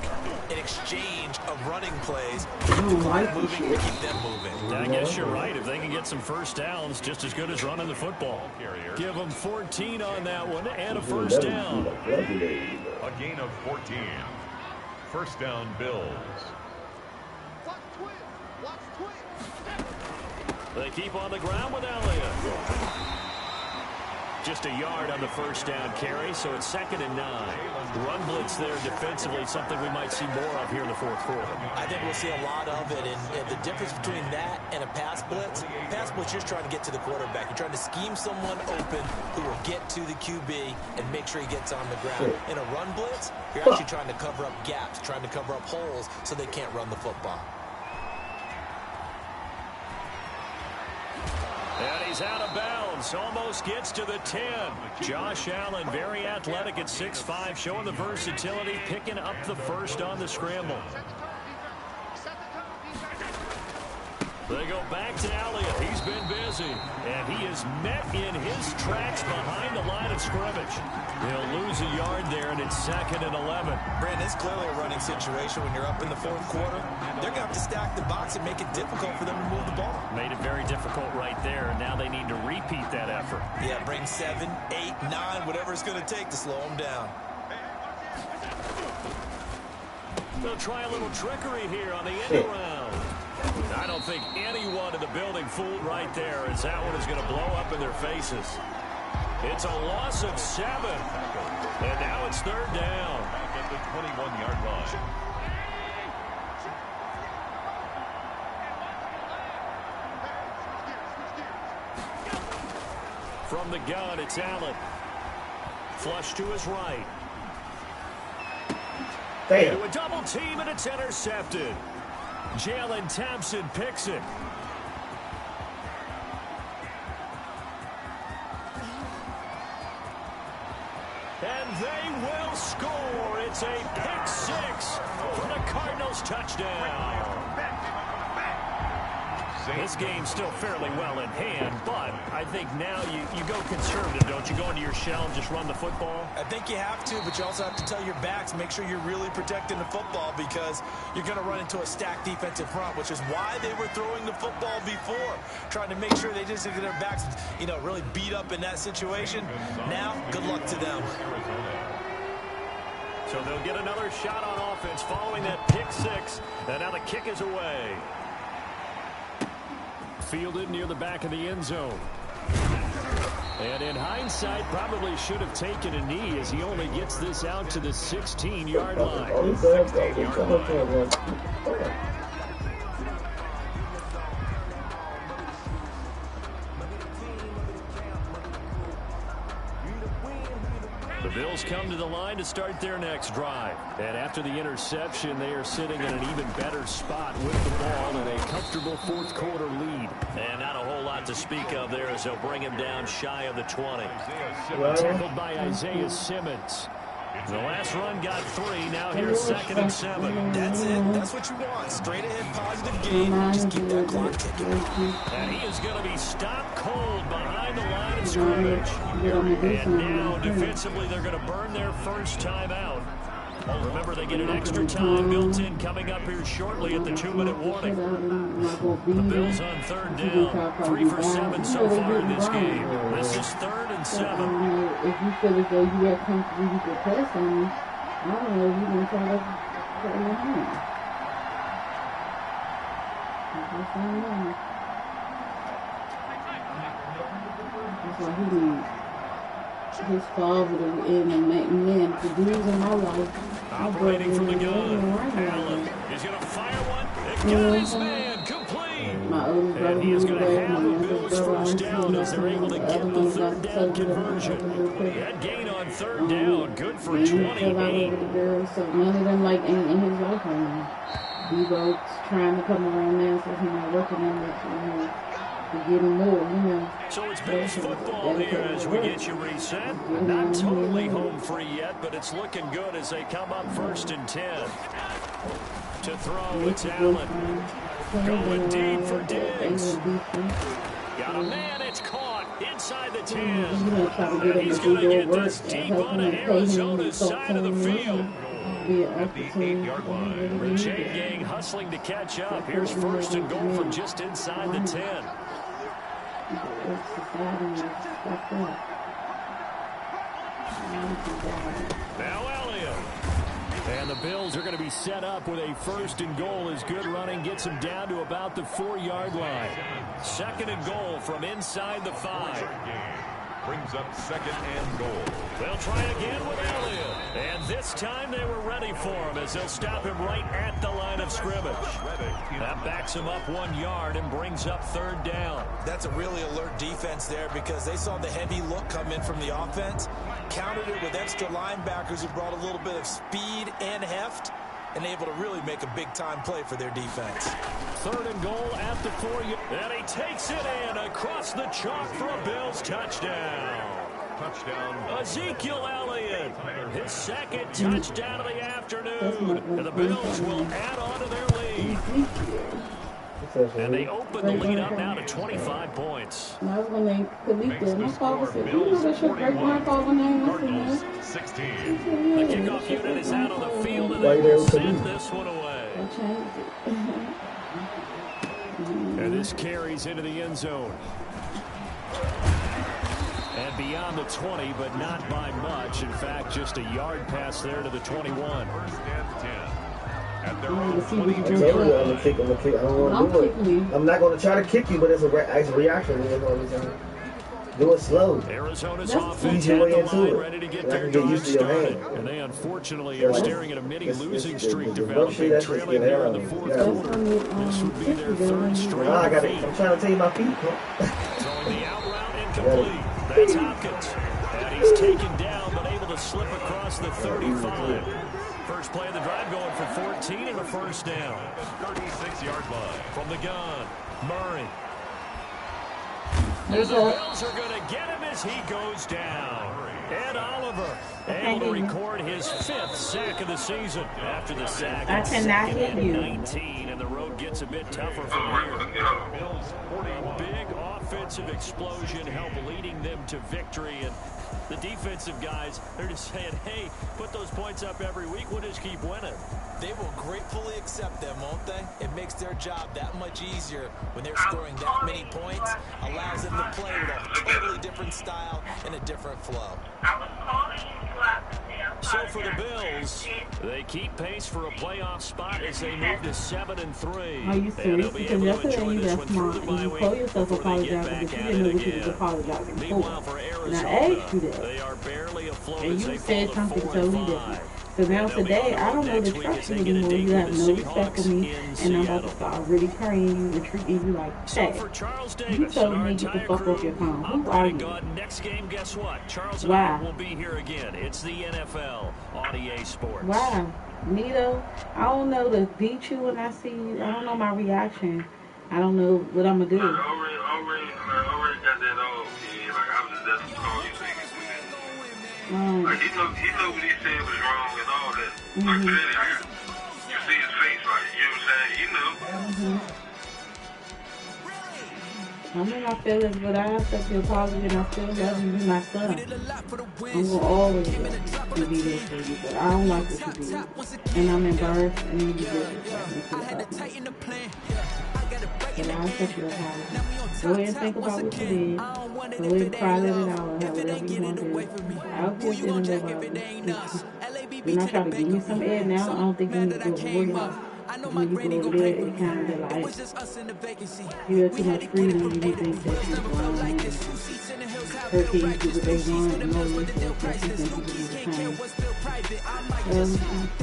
in exchange of running plays. Keep the clock moving to keep them moving. I guess you're right. If they can get some first downs, just as good as running the football. Give them 14 on that one and a 1st down. A gain of 14. 1st down, Bills. They keep on the ground with Elliott. Just a yard on the 1st down carry, so it's 2nd and 9. Run blitz there defensively, something we might see more of here in the 4th quarter. I think we'll see a lot of it, and the difference between that and a pass blitz, you're trying to get to the quarterback. You're trying to scheme someone open who will get to the QB and make sure he gets on the ground. In a run blitz, you're actually trying to cover up gaps, trying to cover up holes so they can't run the football. And he's out of bounds. Almost gets to the 10. Josh Allen, very athletic at 6'5", showing the versatility, picking up the 1st on the scramble. They go back to Elliott. He's been busy. And he is met in his tracks behind the line of scrimmage. He'll lose a yard there, and it's 2nd and 11. Brandon, it's clearly a running situation when you're up in the 4th quarter. They're going to have to stack the box and make it difficult for them to move the ball. Made it very difficult right there, and now they need to repeat that effort. Yeah, bring 7, 8, 9, whatever it's going to take to slow them down. They'll try a little trickery here on the end around. I don't think anyone in the building fooled right there, as that one is going to blow up in their faces. It's a loss of 7. And now it's 3rd down. Back at the 21-yard line. From the gun, it's Allen. Flush to his right. Into a double team, and it's intercepted. Jalen Thompson picks it. And they will score. It's a pick 6 for the Cardinals touchdown. This game's still fairly well in hand, but I think now you go conservative, don't you? Go into your shell and just run the football? I think you have to, but you also have to tell your backs, make sure you're really protecting the football because you're going to run into a stacked defensive front, which is why they were throwing the football before, trying to make sure they just get their backs, really beat up in that situation. Now, good luck to them. So they'll get another shot on offense following that pick 6, and now the kick is away. Fielded near the back of the end zone. And in hindsight, probably should have taken a knee as he only gets this out to the 16-yard line. 16-yard line. The Bills come to the line to start their next drive. And after the interception, they are sitting in an even better spot with the ball in a comfortable fourth quarter lead. And not a whole lot to speak of there as they'll bring him down shy of the 20. Tackled by Isaiah Simmons. The last run got 3. Now here's 2nd and 7. That's it. That's what you want. Straight ahead, positive game. Just keep that clock ticking. And he is going to be stopped cold behind the line of scrimmage. And now, defensively, they're going to burn their first time out. Well, remember, they get an extra time built in coming up here shortly at the 2-minute warning. The Bills on 3rd down. 3 for 7 so far in this game. This is 3rd and 7. If you feel as though you are comfortable, you could press on me. I don't know if you're going to try to put in your hand. I just don't know. That's what he needs. His father and man, the dudes in my life. Operating from the gun. Allen is going to fire one. It got his man complete. And he is going to have the Bills first down as they're able to get the 3rd down conversion. That gain on 3rd down, good for 28. So none of them like in his life right now. Debo's trying to come around now, so he's not working on that. To get him more, So it's Bills football here as we get you reset. Not totally home free yet, but it's looking good as they come up 1st and 10. To throw, it's Allen. Going deep for Diggs. Got a man, it's caught inside the 10. And he's going to get this deep onto Arizona's side of the field. At the 8-yard line. The chain gang hustling to catch up. Here's 1st and goal from just inside the 10. Now Elliott. And the Bills are going to be set up with a 1st and goal as good running gets them down to about the 4-yard line. 2nd and goal from inside the 5. Brings up 2nd and goal. They'll try again with Elliott. And this time they were ready for him as they'll stop him right at the line of scrimmage. That backs him up 1 yard and brings up 3rd down. That's a really alert defense there because they saw the heavy look come in from the offense, countered it with extra linebackers who brought a little bit of speed and heft, and able to really make a big-time play for their defense. 3rd and goal at the 4-yard. And he takes it in across the chalk for a Bills touchdown. Touchdown. Ezekiel Elliott, his 2nd touchdown of the afternoon. And the Bills will add on to their lead. And they open the lead up now to 25 points. I was going to name Kalita. My father said, you know that your great-grandfather name was Cardinals 16. The kickoff unit is out on the field, and they will send this one away. And this carries into the end zone. And beyond the 20, but not by much. In fact, just a yard pass there to the 21. 1st and 10. At their own I told you I'm gonna kick. I don't want to do it. I'm not gonna try to kick you, but it's a reaction. You know what I'm saying? Do it slow. Arizona's offense at the line, ready to get their drive started. And they unfortunately are staring at a mini losing streak developing, trailing there in the 4th quarter. This would be their 3rd straight defeat. I'm trying to tell you my feet. Throwing the out route incomplete. That's Hopkins. And he's taken down, but able to slip across the 35. First play of the drive going for 14 and a 1st down. 36-yard line. From the gun, Murray. And the Bills are going to get him as he goes down. Ed Oliver able to record his 5th sack of the season after the sack. I cannot hear you. 19, and the road gets a bit tougher from here. Bills 40 big offensive explosion help leading them to victory. And the defensive guys, they're just saying, hey, put those points up every week. We'll just keep winning. They will gratefully accept them, won't they? It makes their job that much easier when they're scoring that many points. Allows them to play with a totally different style and a different flow. So for the Bills, they keep pace for a playoff spot as they move to 7-3. Are you serious? Because yesterday you got smart and you told yourself apologize, but you didn't know what you was apologizing for. Meanwhile, for And Arizona, I asked you that. they are barely afloat And as you they said fall something to 4 totally and different. 5. So now today, I don't know to trust you anymore. You have no respect for me, and I'm about to start really praying you and treating you like that. You told me get the fuck off your phone. Who are you? Next game, guess what? Charles and Wow. I will be here again. It's the NFL on EA Sports. Wow. Nito, I don't know to beat you when I see you. I don't know my reaction. I don't know what I'm going to do. I already got that off, kid. Like, I was just there to call you so you can do that. Like, he know what he said was wrong and all that. Like, clearly, you see his face, right? You know what I'm saying? You know. I'm in my feelings, but I accept your apology and I still love you. You're my son. I'm going to always be there for you, but I don't like what you did. And I'm embarrassed and you did it. And I accept your apology. Go ahead and think about what you did. Go ahead and cry, let it out, or have whatever you want to do. I'll get it and live out. Do not try to give me some air now. I don't think you need to go over your when you go over there, it kind of like you have too much freedom. You think that you're wrong. Her kids do what they want, and no one says that you think you do the same.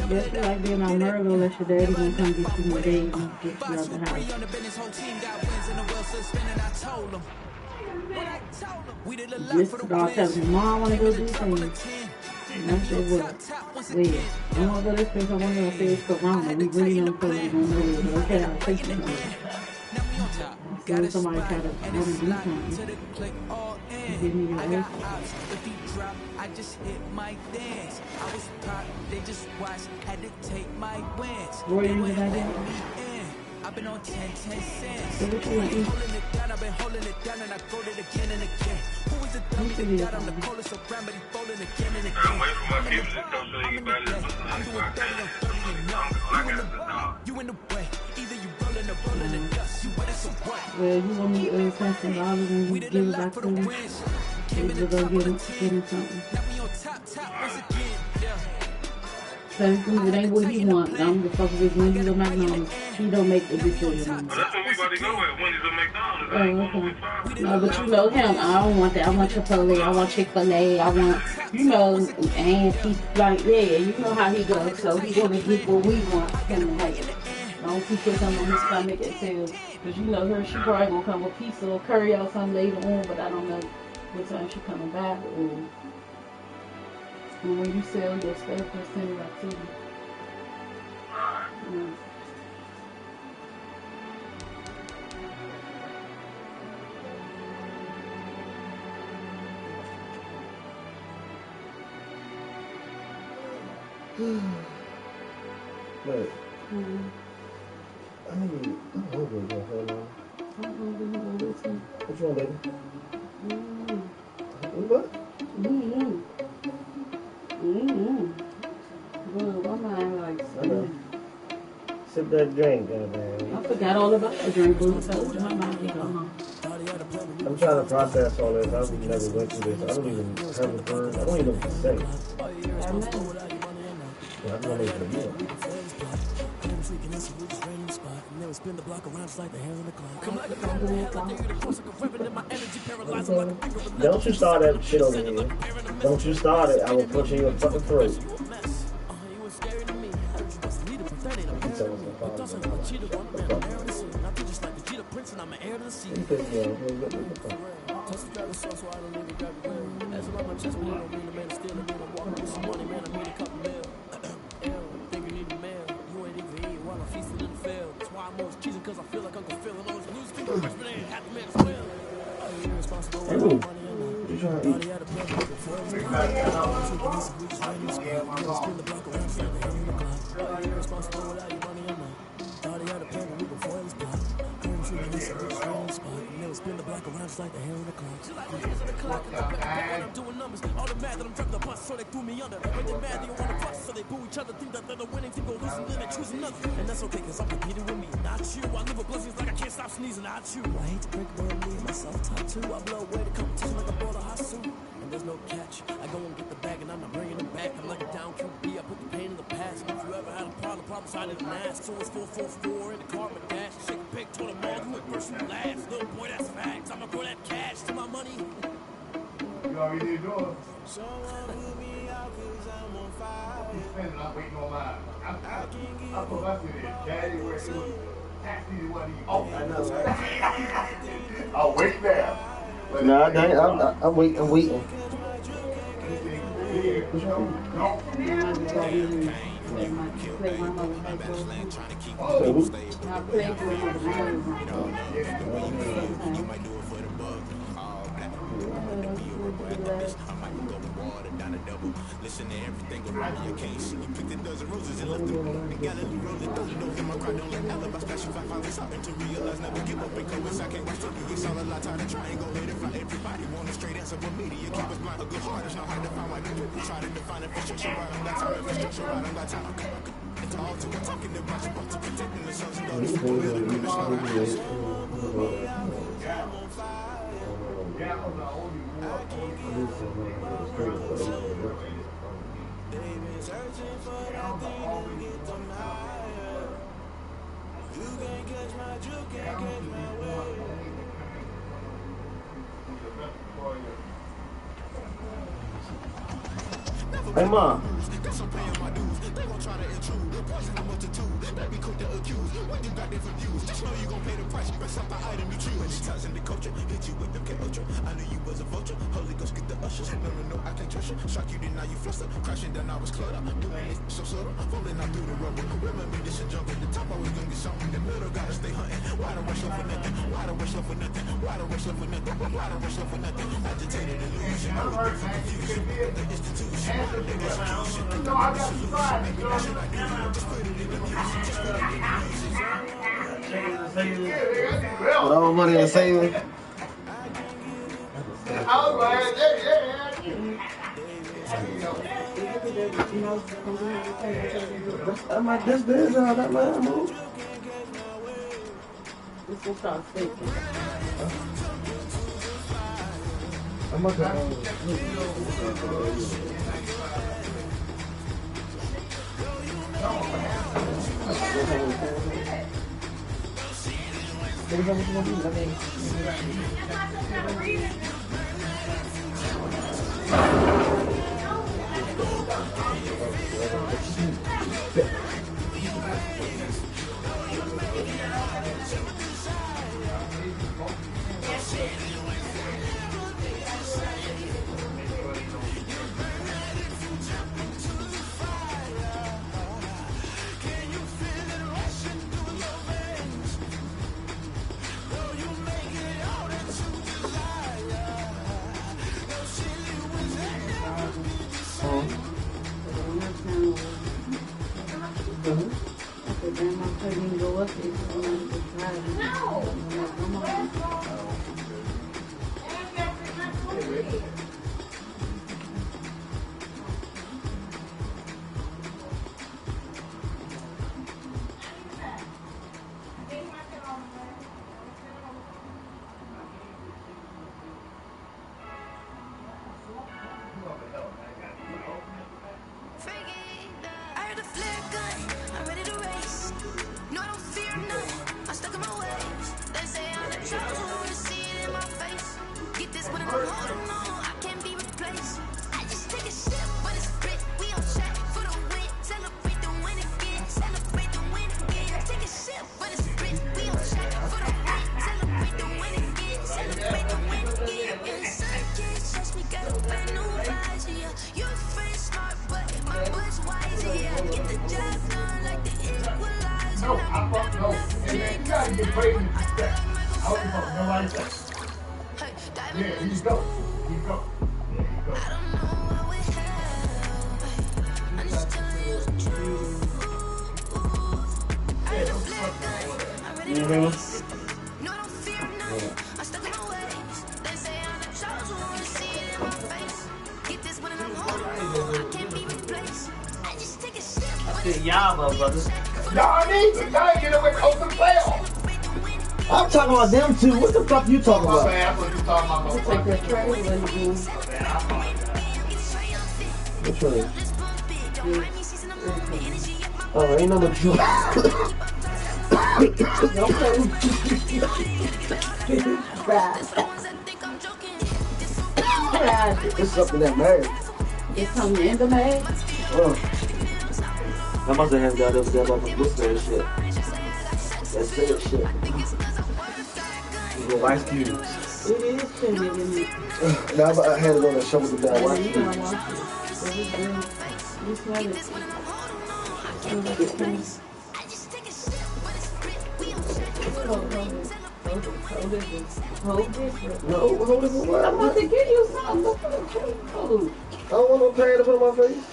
That's like being on Myrtle, that your daddy gonna come get you one day and get you out the house. Just about telling me, Mom, I want to go do things. And I said, well, yeah, I want to go this place, I want to go say it's Corona. We really don't feel like going over there. Okay, I'll take you somewhere. So somebody try to want to do something, give me your answer. I just hit my dance. I was pop, they just watched, had to take my wins. Where are you again? I've been on 10 cents. So what you want to eat? I've been holding it down and I quote it again and again. Who is it that got on the coldest so brown, but he folding again and again. I'm waiting for my people to come so you better than you in the way, either you rolling or rolling the dust. You with it, so what? Well, you want me to $10 and you give it back to me? We're going to give him something. So it ain't what he wants. I don't give a fuck if it's Wendy's or McDonald's. He don't make the decision. Well, that's what we about to go at, Wendy's or McDonald's. No, but you know him. I don't want that. I want Chipotle. I want Chick-fil-A. I want, you know, and he, like, yeah, you know how he goes. So he gonna get what we want. Him like, I don't see put something on his stomach and too. Because you know her, she probably gonna come with pizza or curry or something later on, but I don't know what time she coming back. And when you sell your stuff, just send it back to you. Look, I'm hungry again, hold on. What you want, baby? What? Well, my mind like Sip that drink, man. I forgot all about the drink, boo. So my mind be gone. I'm trying to process all this. I've never went through this. I don't even have a word. I don't even know what to say. I know. Yeah, I'm gonna make it again. Spin the block around just like the hands on the clock. Come like a Don't you start that shit over here. Don't you start it. I will punch you in your fucking throat. Because I feel like Uncle Phil and all his blues people but they ain't half the man as well. Hey, you trying to eat? Spin the block around just like the hair on the clock. I'm doing numbers. All the mad that I'm dropping the bus, so they threw me under. When they're mad, they don't want to fuss, so they boo each other. Think that they're the winning team, go losing, then they choose another. And that's okay, cause I'm competing with me, not you. I live with blessings like I can't stop sneezing, not you. I hate to break it down, me and myself top two. I blow away the competition like a ball of hot soup. And there's no catch. I go and get the bag, and I'm not bringing them back. I'm like a down QB, I put the pain in the past. If you ever had a problem side of the mask. So it's 444 in the car with dash. Shake a pick, told them all, you went first, you last. Little boy, that's facts. I'ma grow that cash to my money. already do it. I'm waiting on mine. I put my shit in January. It was tax season wasn't even off. I know. I'll wait there. No, I'm waiting. I'm waiting. Listen to everything around me, you can't see. You picked a dozen roses and left them. The gallery rolling down the nose in my crowd, don't let alibi special. I finally starting to realize never give up and cowards. I can't watch the it's all a lot, tired of trying, go ahead and fly. Everybody want a straight answer, but media keep us blind. A good heart is not hard to find. Why people try to define it for structure, right? I don't got time for structure, right? I don't got time. It's all to what talking about you, about to protecting the sons and daughters. Searching for that thing to get them higher. You can't catch my juke, can't catch my way. Hey, Mom. Guess I'm paying my dues. They gon' try to intrude. The poison the multitude. They be quick to accuse. When you got different views, just know you gon' pay the price. Best out the item you choose. Many times in the culture, hit you with the K-Ultra. I knew you was a vulture. Holy Ghost get the ushers. No, I can't trust you. Shock you, then now you fluster. Crashing down, I was cluttered. Doing it so subtle. Falling out through the rubble. Remember this a jungle. The top always gonna be something. The middle gotta stay hunting. Why the rush love for nothing? Why the rush love for nothing? Why the rush love for nothing? Why the rush love for nothing? Agitated illusion. I was confused. The institution. The execution. No, I got you right. With all money and saving. All right, yeah. I'm like, this bitch, that man move. This will start faking. I'm like, I'm talking about them two. What the fuck you talking about? Which one? Oh, ain't no more juice. has it? It's something that matters. It's something in the mag? I must have got up there about the blister and shit. That's it, shit. Little ice cubes. It is tender in it. Now I had it on the shoulder down. Watch You it. gotta watch it. You smell it. Hold this. No, hold it for what? I'm about to give you something. I don't want no pad to put on my face.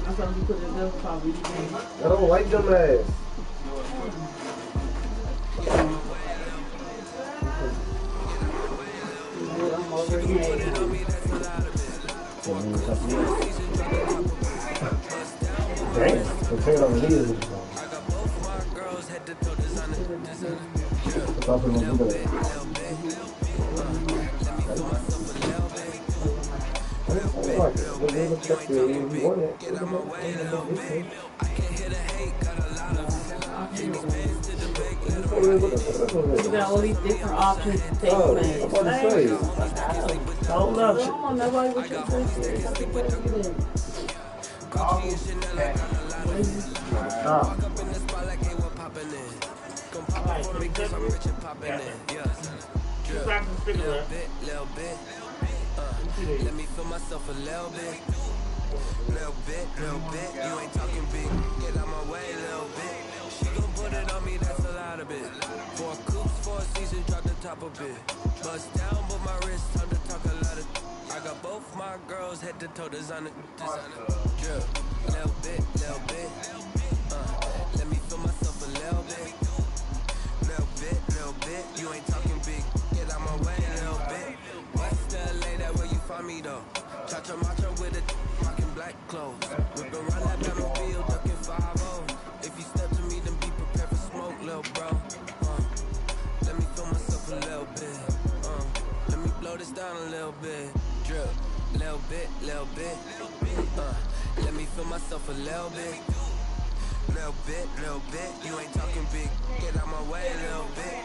I'm supposed to put it in the coffee. I don't like them ass. I'm already made. Damn, the pain on the knees. If I put them on the You got all these different options to take I'm plans. about to say. Hold up. I don't want nobody with your face. I can tell you that. Stop. Let me feel myself a little bit. Little bit. You ain't talking big. Get out my way, little bit. She gon' put it on me, that's a lot of it. 4 coops, 4 seasons, drop the top a bit. Bust down, but my wrist, time to talk a lot of. I got both my girls head to toe, designer. Drip. Little bit. Let me feel myself a little bit. Little bit. You ain't talking big. Get out my way, little bit. West LA, that where you find me though. Cha-cha macho with a rockin' black clothes. Whip around that Batmobile, ducking 5-0. If you step to me, then be prepared for smoke, little bro. Let me feel myself a little bit. Let me blow this down a little bit. Drip, little bit. Let me feel myself a little bit. Little bit. You ain't talking big. Get out my way, little bit.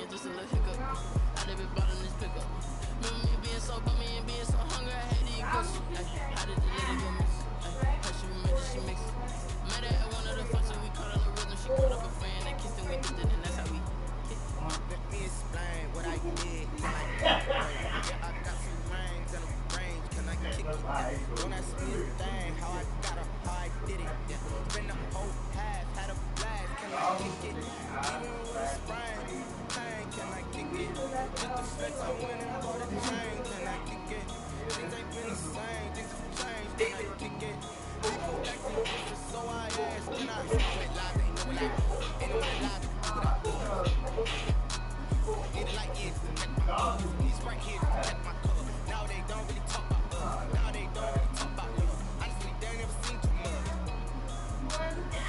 Just a little hiccup. I live it bottom this pickup. Remember me being so bummy and being so hungry, I hate to eat pussy. How did the lady go miss? How she remember she mixed. Met her at one of the functions, we caught on the rhythm. She caught up a friend and kissed and we did it, and that's how we hit. Let me explain what I did. Yeah, I got some rings and a range. Can I kick it? Don't ask me a thing, how I got her, how I did it. Spend the whole half, had a blast. Can I kick it? Even with a sprain. Can I kick it? Just the flex, I went and bought a chain. Can I kick it? Things ain't been the same, things have changed. Can I kick it? People acting different, so I asked. Can I hit it live? Ain't no lie. Ain't no lie. Hit it like this. These right here, check my color. Now they don't really talk about love. Now they don't really talk about love. Honestly, they never seen too much.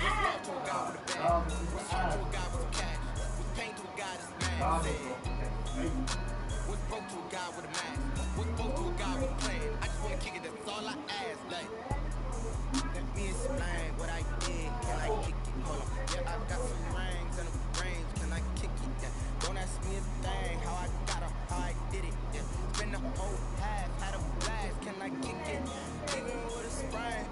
What's love to a guy with a bag? What's hurt to a guy with a cash? What's pain to a guy that's mad? What's broke to a guy with a mask? What's broke to a guy with a plan? I just wanna kick it, that's all I ask. Like, let me explain what I did. Can I kick it? Hold on. Yeah, I got some rings and a range. Can I kick it? Yeah. Don't ask me a thing. How I got her, how I did it. Yeah. Spend the whole half, had a blast. Can I kick it? Even with a sprain.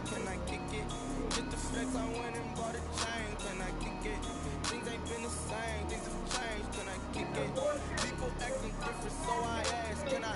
Can I kick it? Get the flex, I went and bought a chain. Can I kick it? Things ain't been the same, things have changed. Can I kick it? People acting different, so I ask. Can I?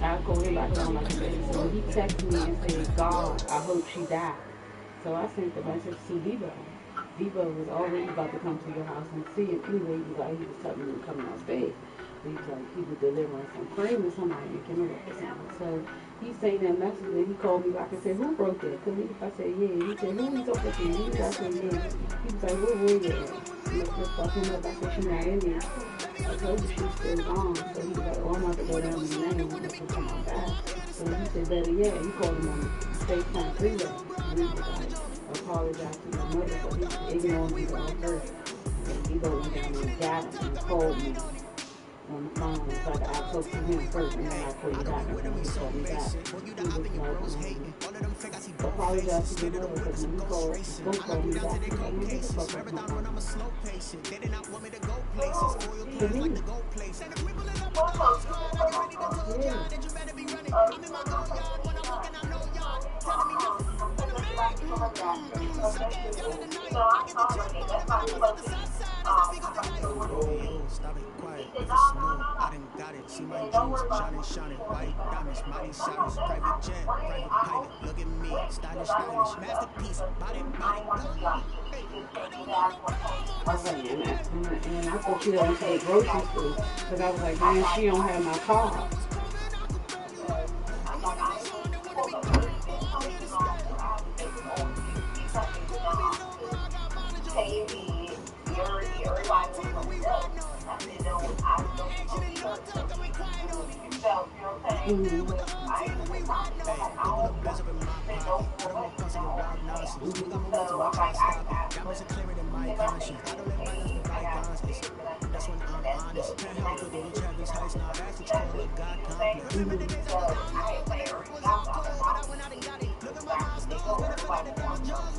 I called him back on like a day. So he texted me and said, God, I hope she died. So I sent the message to Debo. Debo was already about to come to your house and see him anyway. He was telling me to come downstairs. He was like, he was delivering some cream or somebody making it up or something. So he sent that message and he called me back and said, who wrote that? Cause I said, yeah. He said, who you talking to? I said, yeah. He was like, where were you at? And I just fucking up. I said, she's not in there. I told you she's still gone. So he was like, oh, I'm about to go down to the name and come on back. So he said, better yet, he called him on FaceTime freeway. And he was like, apologize to your mother, but he ignored me all first. And he went down there and got him and called me on the phone. So I talked to him first and then I called you back and he called me back. He was like, apologize to your mother because when you called me back, he told me what the fuck was my phone. To me. Stop it, quiet, if it's new, I done got it, see my jewels, shining, white diamonds, mighty silence, private jet, private pilot, look at me, stylish, masterpiece, body, and I thought she went to the grocery store, because I was like, man, she don't have my car.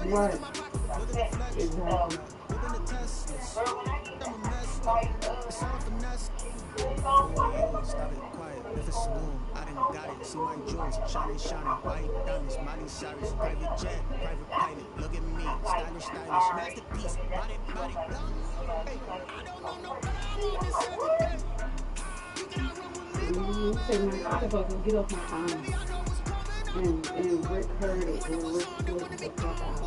Right. Exactly. Stop it, quiet, if it's new, I done got it, see my jewels, shining, white diamonds, mighty silence, private jet, private pilot, look at me, stylish, masterpiece, body, He said, man, I could fucking get off my arm. And Rick heard it, and Rick flipped the fuck out.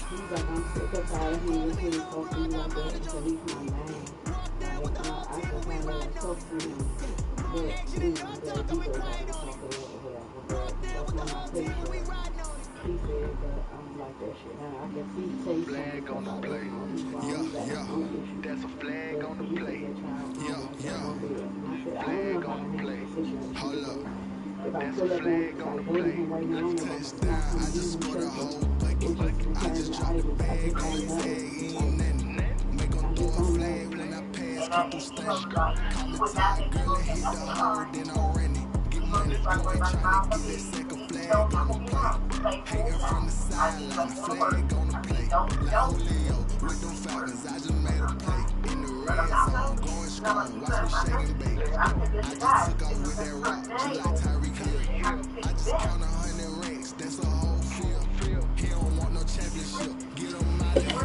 He's like, I'm sick of tired of him when he's talking to me like that, so he's my man. Like, I can kind of talk to him, but, you know, that he goes out and talk to him or whatever, but that's not my place. He said, but I don't like that shit. Now, I guess he takes flag on the play. That's a flag on the play. Flag on the play. Hold up. That's a flag on the play. Touchdown. I just scored a whole bucket. I just dropped the bag on his head. He ain't nothing. Make him throw a flag when I pass. Keep him staying. Call me tired, girl, and hit the hole. Then I ran it. Get money, boy, tryna get that second flag on the play. Hating from the sideline, flag on the play. Like Julio with them Falcons, I just made a play. In the red zone, going strong, watch me shake and bake. I just took off with that rock, just like Tyreek Hill. I just count 100 racks, that's a whole field. He don't want no championship, get him out of here. I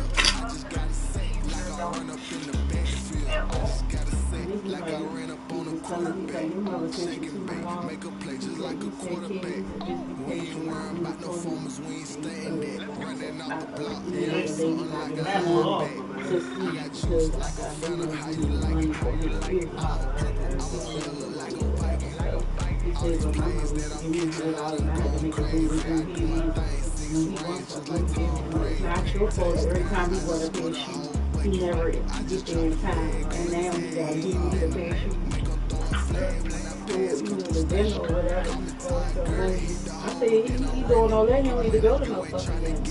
just gotta say, like I run up in the backfield. I just gotta say, like I ran up on a quarterback. Shake and bake, make a play just like a quarterback. We ain't worrying about no formers, we ain't staying there. Running out the block, yeah, something like a hard back. I got juice like a Fanta, how you like it, how you like it. I was feeling like a Viking. All these plays that I'm catching, I was going crazy. I do my thing, 6 rings just like Tom Brady. Not your fault. Every time he wanted to shoot, he never get there in time. And now he got to do the bad shoot. The demo or whatever. I say he doing all that, he don't need to go to no fucking game.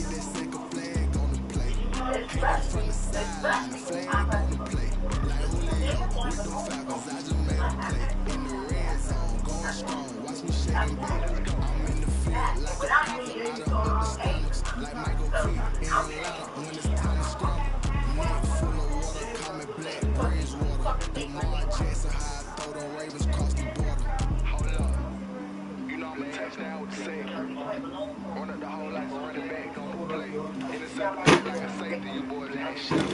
From the sideline, the flag on the play. Like Julio with them Falcons, I just made a play. In the red zone, going strong, watch me shake and bake. I'm in the field like a prophet, I done up the stomachs. Like Michael Vick in Atlanta when it's time to scramble. Neck full of water, call me Black Bridgewater. Lamar Jackson, how I throw them Ravens across the border. Hold up, you know I'm a touchdown with the safety. Run up the whole like a running back on the play. Intercept like a safety, you boys ain't shit.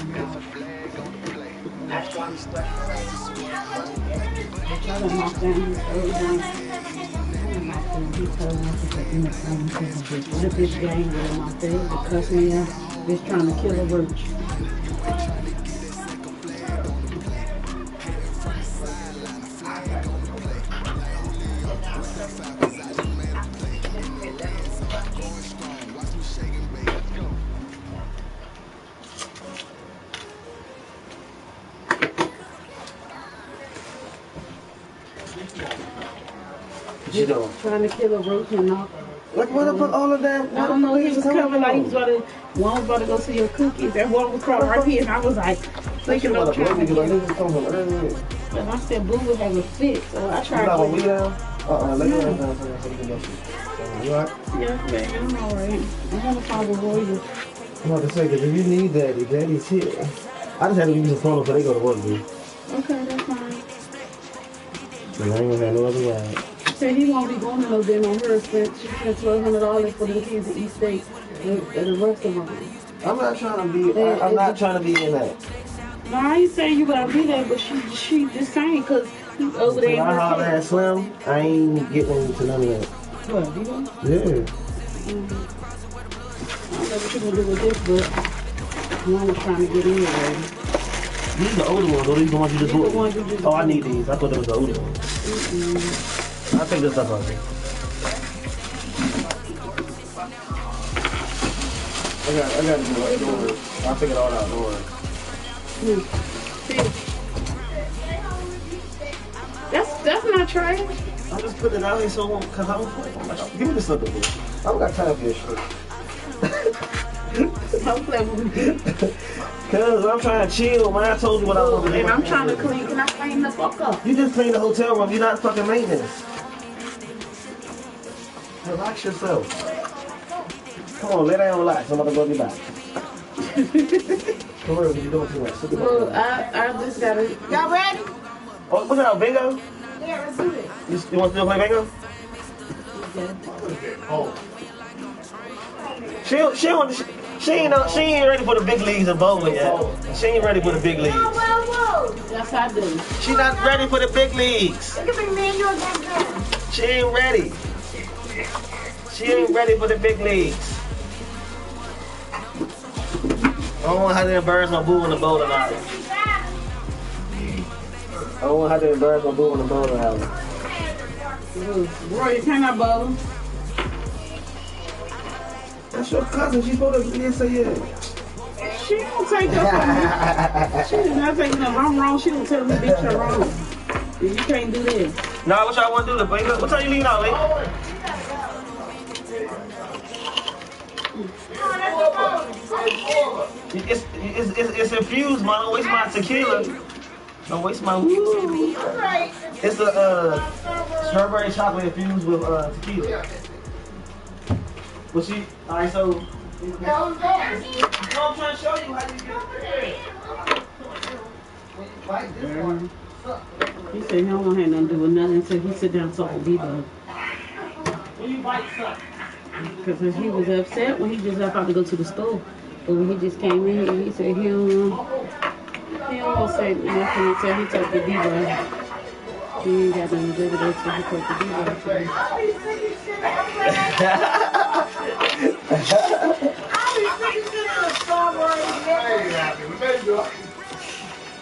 That's a flag on the play. I just scored a whole done knocked down his third one. He told me to put in the phone to what if this gang with him out there to cuss me out, just trying to kill a roach. Trying to kill a roach and knock. What the fuck all of them? I don't know, he was coming like he was about to, one was about to go see your cookies, and one was crawling right here, and I was like, thinking of trying to get it. And I said, Boo would have a fit, so I tried to. You down? Lay down so you can go. You alright? Yeah, baby, I'm alright. I'm gonna find a warrior. I'm about to say, because if you need daddy, daddy's here. I just had to use the phone before they go to work, dude. Okay, that's fine. I ain't gonna have no other ride. Said he won't be going to no dinner on her. She spent $1,200 for the kids at East State at the restaurant. I'm not trying to be. I'm not trying to be in that. No, I ain't saying you gotta be there, but she just saying because he's over there. When I holler at Slim, I ain't getting into none of that. What? You know? Yeah. I don't know what you're gonna do with this, but Mom was trying to get in already. These are the older ones, or these the ones you just bought? Oh, I need these. I thought they was the older ones. I'll take this stuff out here. I got to do like doors. I'll take it all out doors. That's not trash. I just put it out here so because I'm like, give me the slipper, bitch. I don't got time for this shit. Don't play with me. Cause I'm trying to chill, man. I told you what I want to do. And I'm trying to clean. Can I clean the fuck up? You just clean the hotel room. You're not fucking maintenance. Relax yourself. Come on, lay down, relax. I'm about to go be back. Come on, you're doing too much. Well, I just gotta. Y'all ready? Oh, what's that, bingo? Yeah, let's do it. You want to still play bingo? Oh. She ain't ready for the big leagues of bowling yet. She ain't ready for the big leagues. Whoa. Yes, I do. She not ready for the big leagues. Look at me, man. You're that good. She ain't ready. She ain't ready for the big leagues. I don't want her to embarrass my boo in the bowling alley. I don't want her to embarrass my boo in the bowling alley. Roy, you cannot bowl. That's your cousin. She's supposed to say yeah. She don't take that from me. She does not take that. If I'm wrong, she don't tell me, bitch, you're wrong. You can't do this. Nah, what y'all want to do? What time you leaving out, late? It's infused, man. Don't waste my tequila. Don't waste my woo. It's the strawberry chocolate infused with tequila. But she, alright, so. I'm trying to show you how you get it. He said he don't want to have nothing to do with nothing until he sit down and talk to Bebo. When you bite something. Because he was upset when he just about to go to the store. But when he just came in here, he said he don't want to say nothing until he talked to Bebo. He ain't got nothing to do with it until he talked to Bebo.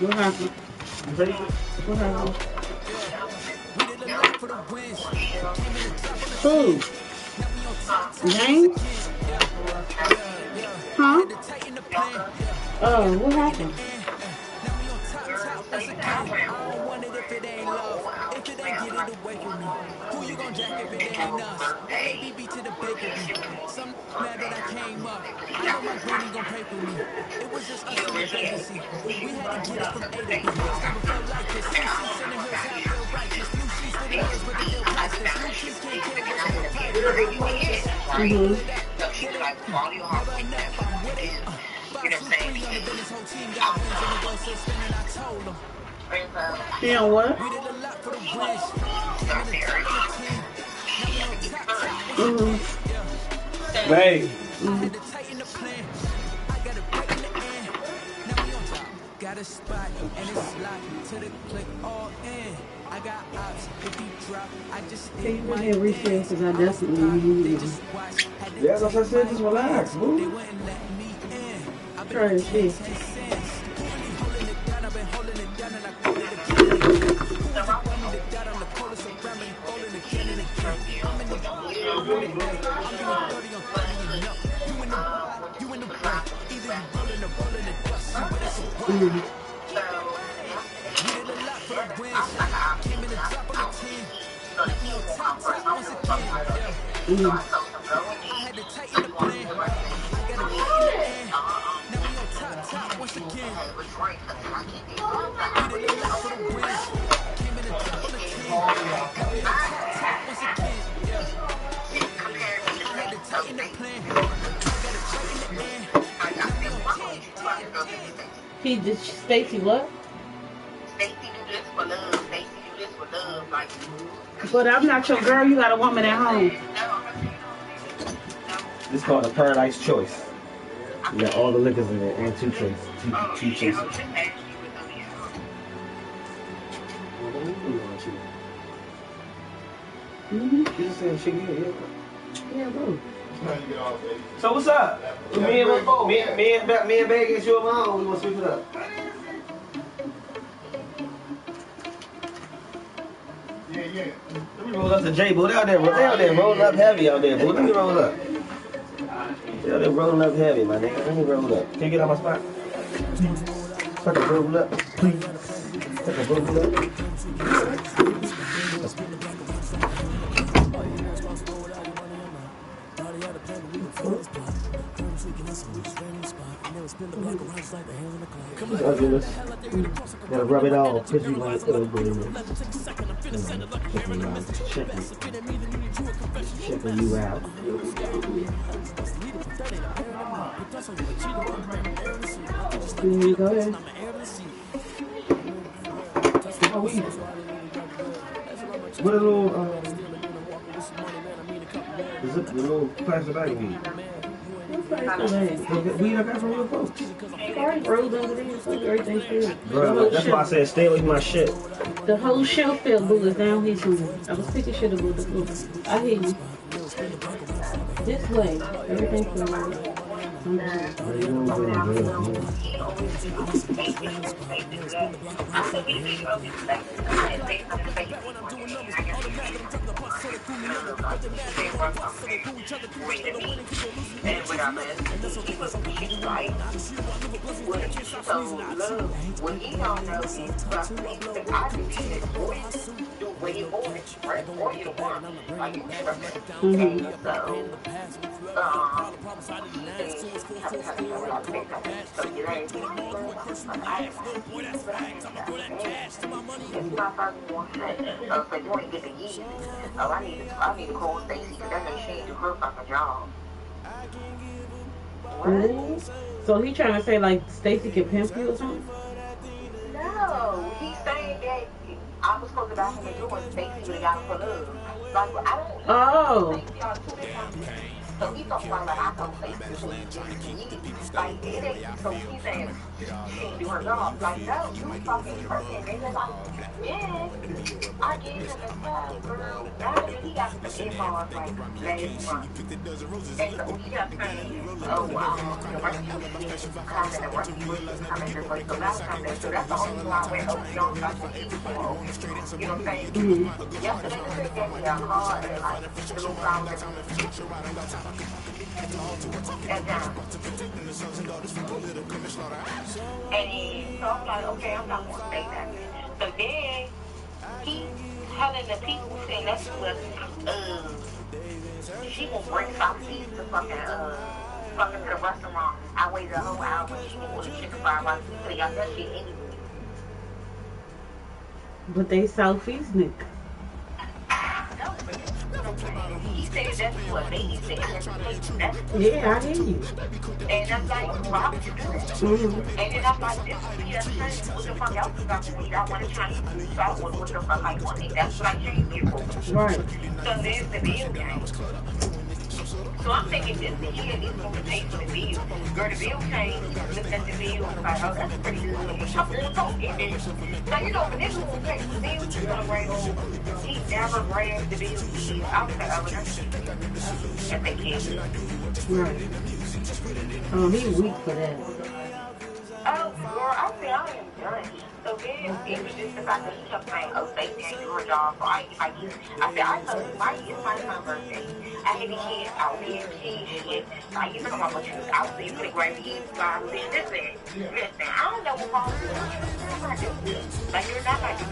What happened? What happened? Who? James? Huh? Oh, what happened? Who you gon' jack if it ain't us? ABB to the bakery. Some mad that I came up. I know my granny gon' pay for me. It was just us in the vacancy. We had to get it from A to B. Never felt like this. New sheets in the hills have feel righteous. New sheets for the hills, but they feel priceless. New sheets can't kill what's more priceless. You know what? Babe. Got a spot and it's locked to the click all in. I got Can you put me a refill? Because I definitely need it. Yeah, that's what I said. Just relax, boo. Try and see. He did Stacy what? Stacy do this for love. Stacy do this for love. Like, but I'm not your girl. You got a woman at home. This is called a Paradise Choice. You got all the liquors in it and two chasers. Two chasers. You just saying shit, yeah, bro. So what's up? Me and Bag and you alone. We gonna switch it up. Yeah. Let me roll up to J, boo. They out there rolling up heavy out there, boo. Let me roll up. They out there rolling up heavy, my nigga. Let me roll up. Can you get out my spot? So I can roll up, please. So I can roll up. Gotta rub it all, cause you like checking you out. Go ahead. What a little is it the little plastic bag you weed I got from your folks. Rolled under there, so everything's good. Bro, that's why I said stay away from my shit. The whole shelf filled boo is down here somewhere. I was picking shit about the boo. I hear you. This way, everything's good. When he don't know, I do shit when you born, right? Or you born, like you never I need to call Stacy because that means she ain't do her fucking job. So he trying to say like Stacy can pimp you or something? No, he's saying that I was supposed to buy him a new one. Stacy would have got for love. Like, I don't. Oh. So he's talking about like I don't say like it ain't. So he's saying she didn't do her job. Like no, you fucking person. They just like yeah, I gave him the stuff, girl. Now he got the earphones like last month, and so he got saying, oh the rest of comment and what he was coming to like the last time. So that's the only reason why I went over the young guys and eat for. You know what I'm saying? Yesterday they gave me a card and like the little flowers. And so I'm like, okay, I'm not gonna say that. So then he telling the people saying that's what she gonna bring Southeast to fucking to the restaurant. I waited a whole hour when she gonna order chicken fried rice. So they got that shit anyway. But they Southeast nigga. He said that's what he said. Yeah, I hear you. And I'm like, why would you do that? And then I'm like, this is just what the fuck else is got to eat? I want to Chinese food, so I want what the fuck I want to eat. That's what I came here for. Right. So there's the bill game. So I'm thinking this year is going to pay for the bill. Girl, the bill came, looked at the bill, and was like, oh, that's pretty good. I'm going to go get it. So, you know, when this will pay for the bill, he's going to bring over. He never brings the bill. I was like, oh, that's they can't. Right. Oh, he weak for that. Oh, girl, I said I am done. So then it was just the fact that he kept saying, oh, Stacey ain't doing her job. So I said, I told him, it's my birthday. I had the kids out here, shit. So I used to come up with you. I was even the great kids. So I said, listen, I don't know what wrong with you. You're not doing this. Like, you're not like this.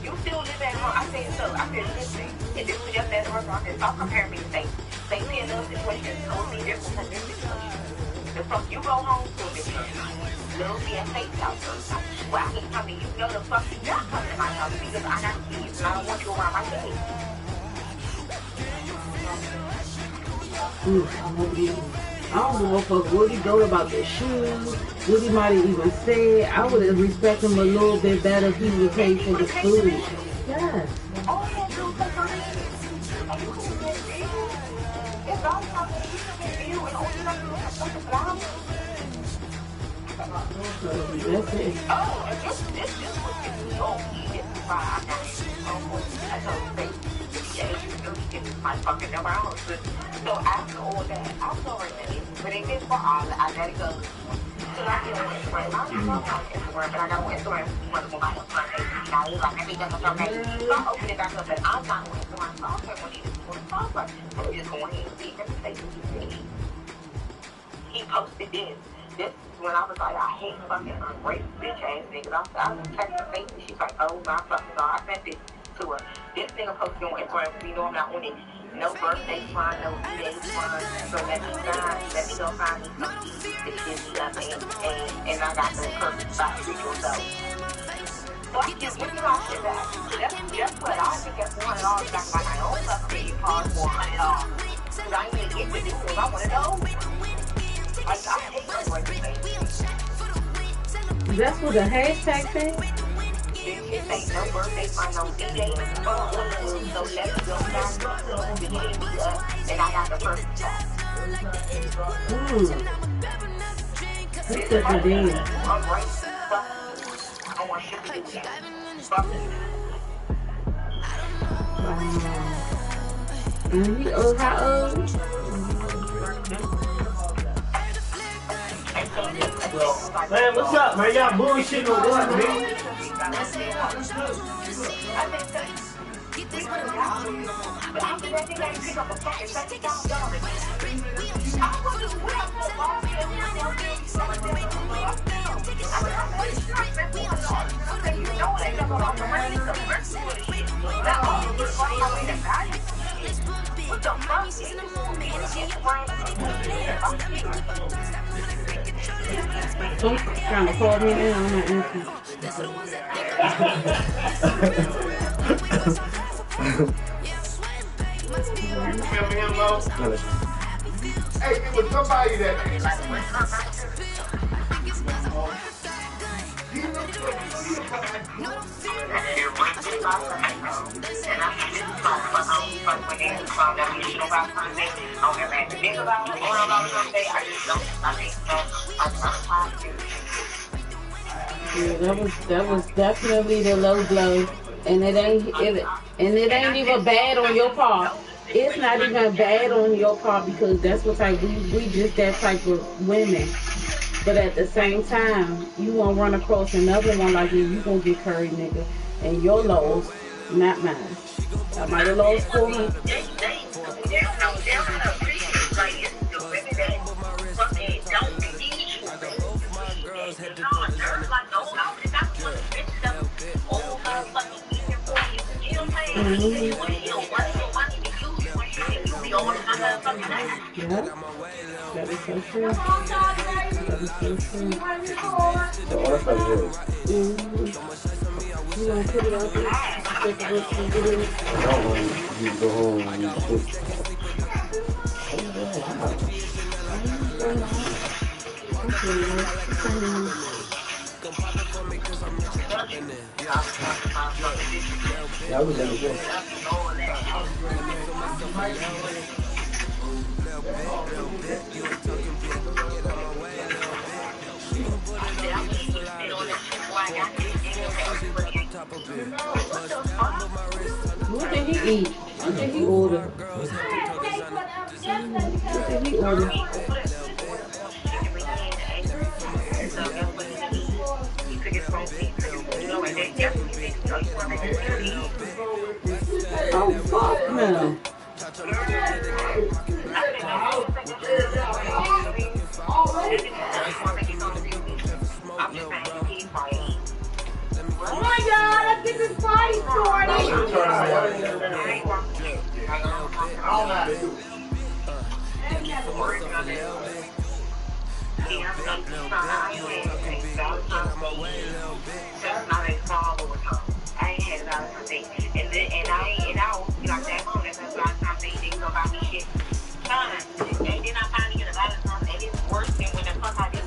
You still live at home. I said, so. I said, listen, if this was just that work, I said, stop comparing me to Stacey. Stacey in those situations totally different from this situation. The fuck you go home to this person. Little be at Stacey's house sometimes. Well, I can come to you, know the fuck you not coming to my house because I got kids and I don't want you around my kids. I don't know if what he go about the shoes, what he might have even said. I would have respected him a little bit better if he would pay for the food. Yes. That's it. Oh, this was just oh, this is why I got it. I told him, my fucking number. So after all that, I was already, but it didn't for all that. I let it go. So I get on Instagram. I don't know on Instagram, but I got on Instagram. One of my friends, I was like, I think that's okay. So I opened it back up, and I'm not on Instagram. So I was like, when he just want to talk about it, so just go ahead and see. Let me say what he said. He posted this. This is when I was like, I hate fucking ungrateful bitch ass niggas. I was texting Stacey. She's like, oh my fucking God. I sent this to her. This nigga posted on Instagram. You know I'm not on it. No birthday fine, no day fine. So let me go find me some keys to give me nothing. And I got the perfect spot to do so. So I just give me my shit back. That's what I think that's $100 back by my own fucking card for $100. Because I ain't gonna get with this because I want to know. Like, I hate my birthday. That's what the hashtag said? It say no birthday fine, no D-Day. So let me go find me and I got the first spot. That's such a damn. I want shit to do with that. Wow. And he how old? Man, what's up, man? Y'all bullshitting or what, man? Don't trying to call me in, I'm not answering. Hey, it was somebody that Yeah, that was definitely the low blow, and it ain't even bad on your part. It's not even bad on your part because that's what type we just that type of women. But at the same time, you won't run across another one like you gonna get curried, nigga, and your lows, not mine. I might have lost 400. Yeah, that is so true. That is so true. You want to put it out there? Take a look and get it. I don't want you to go home and you put Yeah, I was in the What did he eat? What did he order? What did he order? Oh, fuck no. Oh my God, let's get this party started. I ain't had it out of something. And I don't be like that home. That's a lot of times they go buy me shit. Fine. And then I finally get a lot of times, and it's worse than when the fuck I did.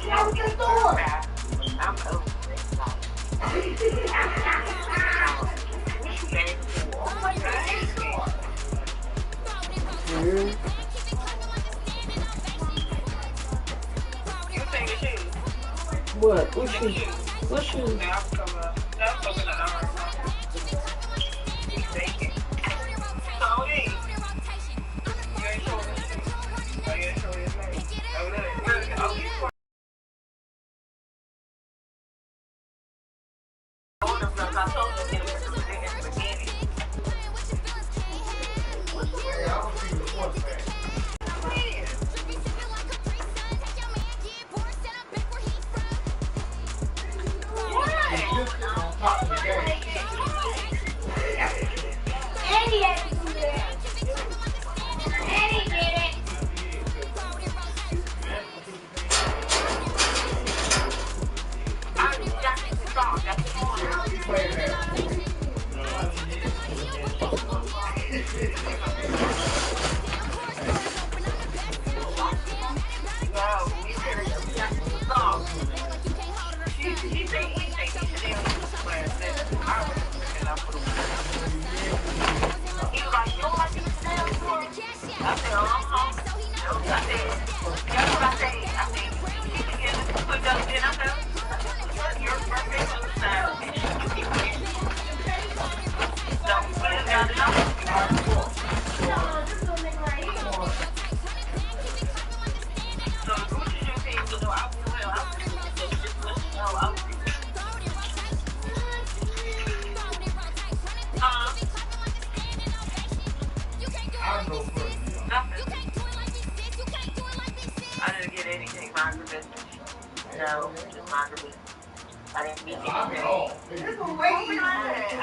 I'm over it. What? What shoes? What shoes? No, just mind the business. I didn't mean anything. I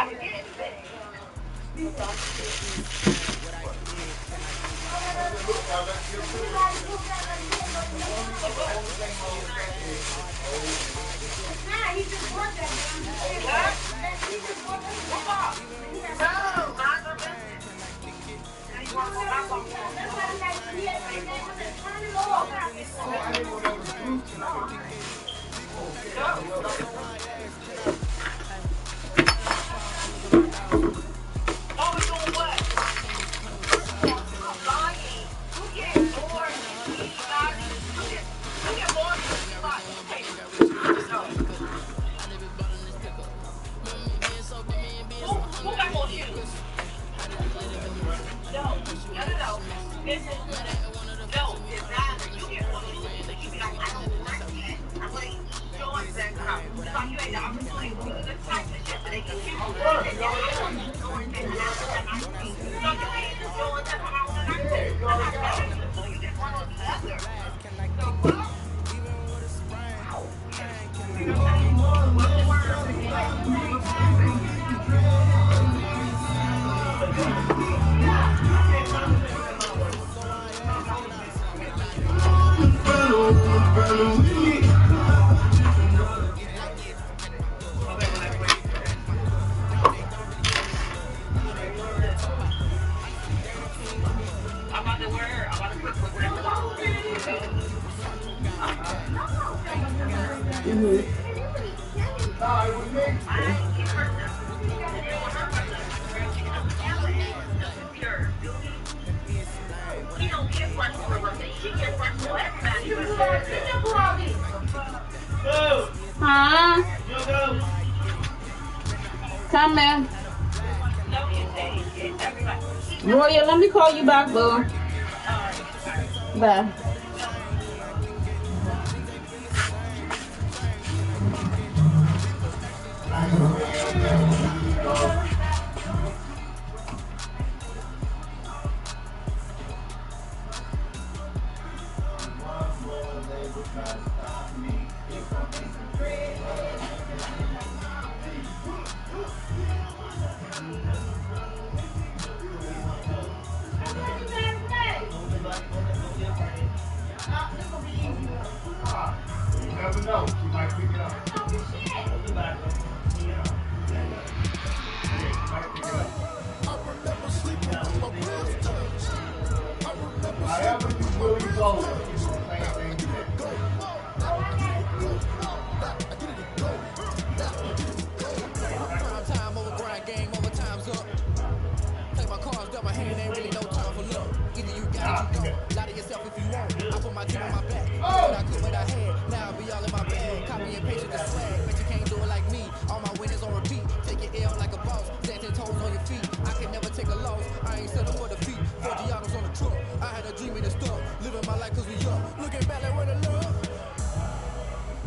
can get anything. He just worked at man. Roya, let me call you back, boo. Bye. You never know. She might pick it up. However you really go, it's the same thing you did. Time over grind game, overtime's up. Play my cards, got my hand, ain't really no time for luck. Either you got it, you don't. Lie to yourself if you want. I put my team on my back. I could what I had, now I'll be all in my bag. Copy and paste the swag, but you can't do it like me. All my winners on repeat. Take your L like a boss, stand 10 toes on your feet. I can never take a loss, I ain't settling for defeat. 4 Giados on the truck, I had a dream in the stuff. Living my life cause we young, looking back like where the love.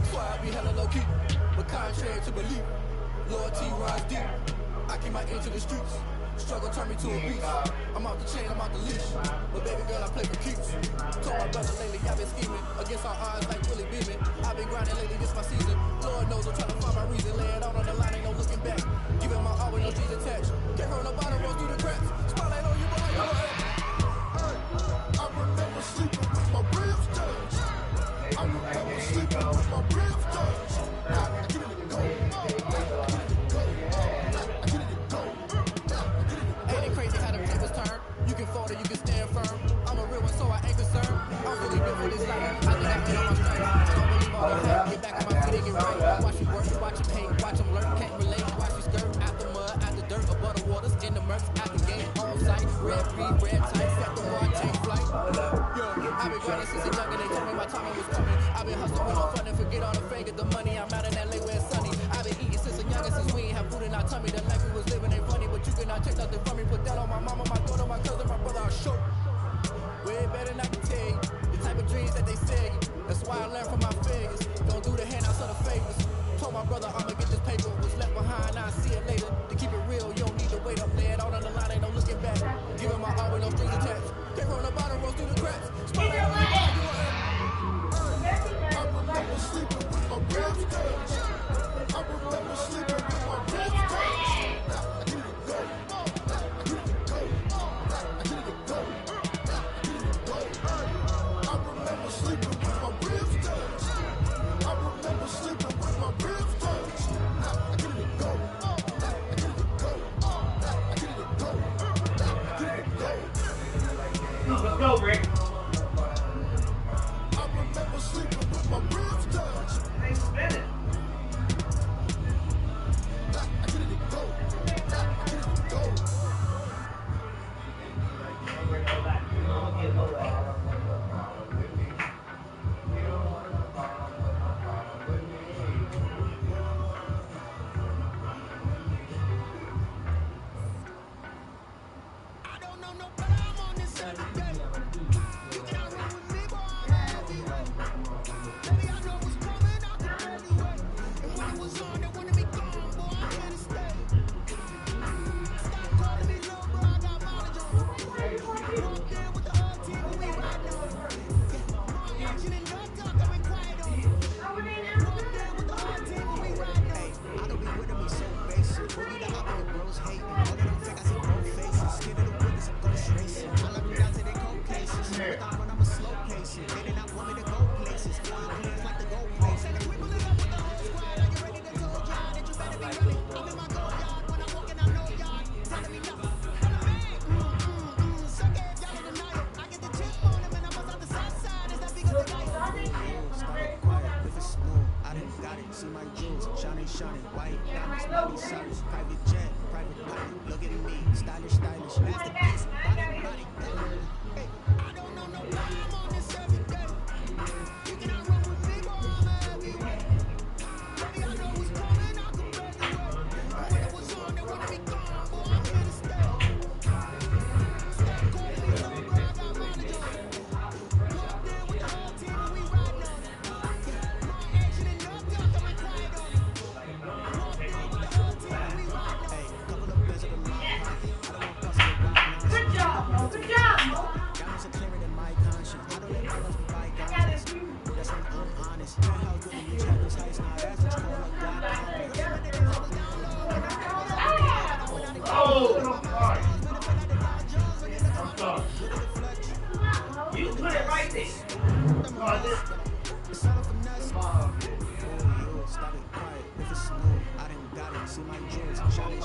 So I be hella low key, but contrary to belief. Loyalty runs deep. I keep my ear to the streets. Struggle turn me to a beast. I'm out the chain, I'm out the leash. But baby girl, I play for keeps. Told my brother lately, I've been scheming against all odds like Willie Beeman. I've been grinding lately, this my season. Lord knows I'm trying to find my reason. Lay it out on the line, ain't no looking back. Giving my all with no strings attached. Can't roll the bottom, roll through the cracks. Spotlight on you, boy, you I remember sleeping with my ribs touched. I remember sleeping with my ribs touched. Ain't it crazy how the tables turn? You can fold or you can stand firm. I'm a real one, so I ain't concerned. I'm really built for this life. I think I feel on my strength. I don't believe all the hype. Get back on my feet and get right. Watch you work, watch you hate, watch them learn. Can't relate, watch you skirt. Out the mud, out the dirt, above the waters, in the murks, out the game, on site. Red free, red tight, set the bar, take flight. I've been grinding since a youngin', they told me my time was coming. I've been hustling with no fun and forget all the fame, get the money. I'm out in LA where it's sunny. I've been eating since a youngin', since we ain't have food in our tummy. The life we was living ain't funny, but you cannot take nothing from me. Put that on my mama, my daughter, my cousin, my brother, I'll show. Way better than I can tell you. The type of dreams that they sell you. That's why I learned from my failures. Don't do the handouts or the favors. Told my brother I'ma get this paper. Was left behind, I'll see it later. To keep it real, you don't need to wait up. Lay it out on the line, ain't no looking back. Giving my all with no strings attached. Can't roll the bottom, roll through the cracks. Spotlight on you, I remember sleeping with my ribs touched. I remember sleeping with my ribs touched. Sleeping with my ribs touched. I remember sleeping with my ribs touched. I get it go.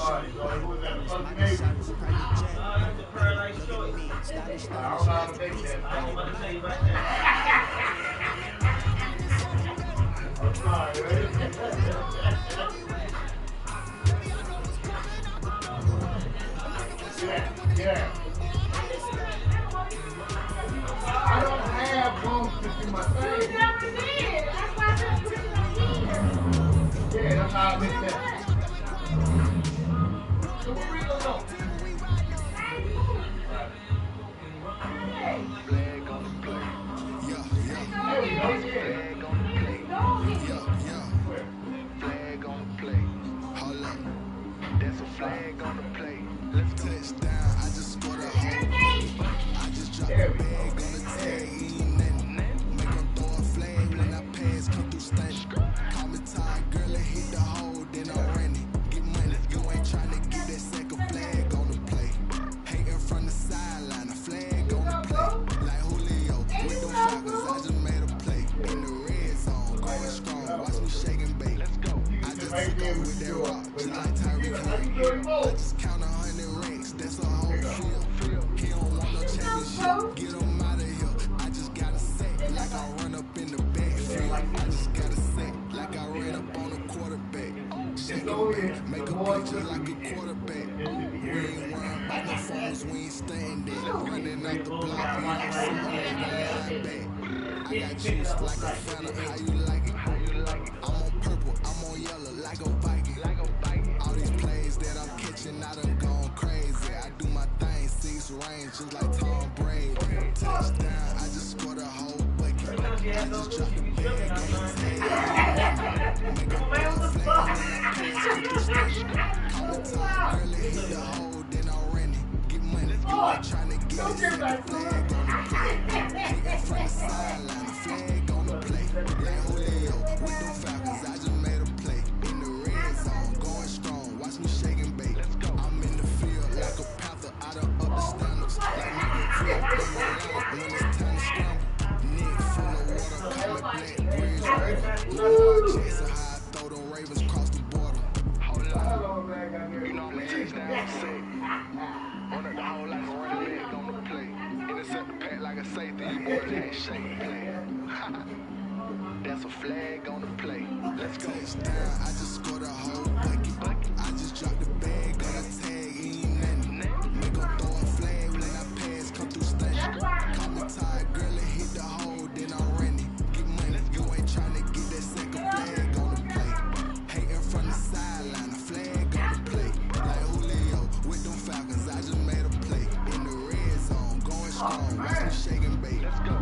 sorry, so who was that? The fucking neighbor? That's the Paradise Choice. I don't know how to make that. I'm about to tell you about that. I'm sorry, right? Yeah. I don't have drumsticks in my thing. You never did. That's why I said put it on here. Yeah, that's how I make that. So we're real though. Flag on the play. Yeah. There we go, yeah. Flag on the play. Hold up. That's a flag on the play. Let's touchdown. I just scored a whole. I just dropped a bag on the tag. Make them throw a flag when I pass. Come through stank. Call me tired, girl, and hit the hole. Then I'm running. Get money. You ain't trying to get that second flag on the play. Hating from the sideline. A flag on the play. Like Julio. With them Falcons, I just made a play. In the red zone. Going strong. Watch me shake and bake. Let's go. I just took over with that rock. Just like Tyreek Hill. I just count 100 racks. That's a whole field. He don't want no championship. Get him out of here. I just gotta say, like I run up in the backfield. I just gotta say, like I ran up on a quarterback. Shake it, make a play just like a quarterback. We ain't worrying about no phones, we ain't staying there. Running out the block, we ain't sitting on the back. I got juice like a Fanta, how you like it? I'm on purple, I'm on yellow, like a Viking. All these plays that I'm catching, I done gone crazy. I do my thing, 6 range, just like Tom Brady. Touchdown, I just scored a whole bucket. I just dropped the bag on the tag. Make a flag, call me time, early hit the hole, then I'm running. Get money, you ain't trying to get this flag on the play. Hitting from the sideline, a flag on the play. Like Julio, with them Falcons, I just made a play. In the red zone, going strong, watch me shake and bake. I'm in the field like a panther, out of up the standards. Like nigga, when it's time to scramble. Neck full of water, call me Black Bridge Rider. Lamar Jackson, how I throw them Ravens cross the border. Hold on. You know I'm a touchdown set. Run up the hole like a running back on the play. Intercept the pack like a safety, you boys ain't shake play. That's a flag on the play. Let's go. Touchdown, I just scored a whole bucket. I just dropped the bag on the tag, ain't nothing. Make them throw a flag when I pass, come through stank. Call me tired, girl, and hit the hole, then I'm running. Get money, you ain't trying to get that second flag on the play. Hating from the sideline, a flag on the play. Like Julio, with them Falcons, I just made a play. In the red zone, going strong, watch me shake and bake. Let's go.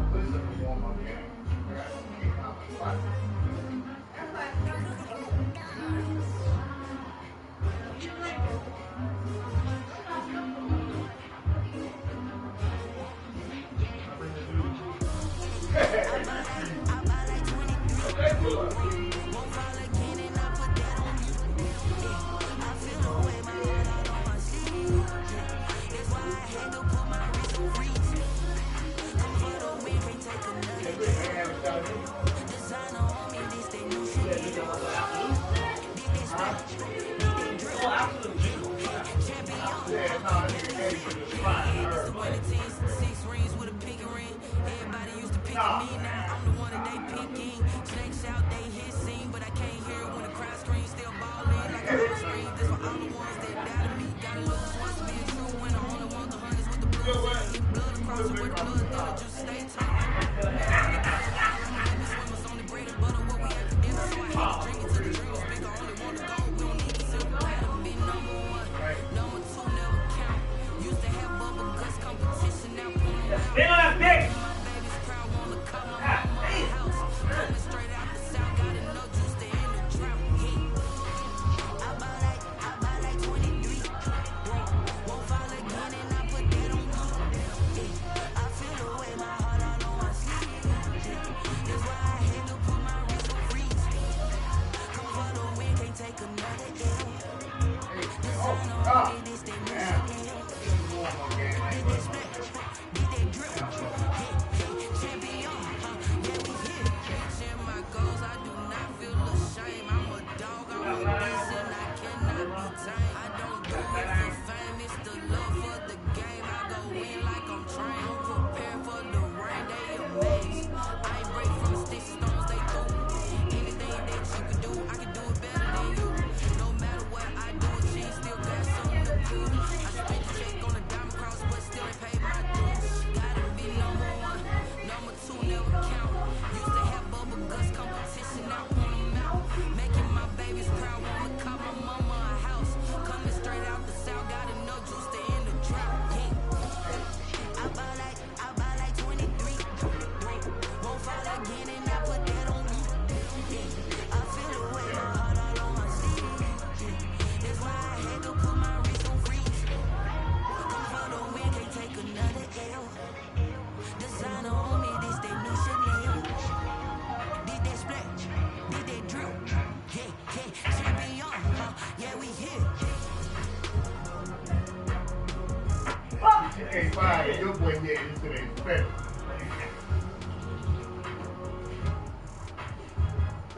ain't fine. Your boy, yeah, this shit ain't special.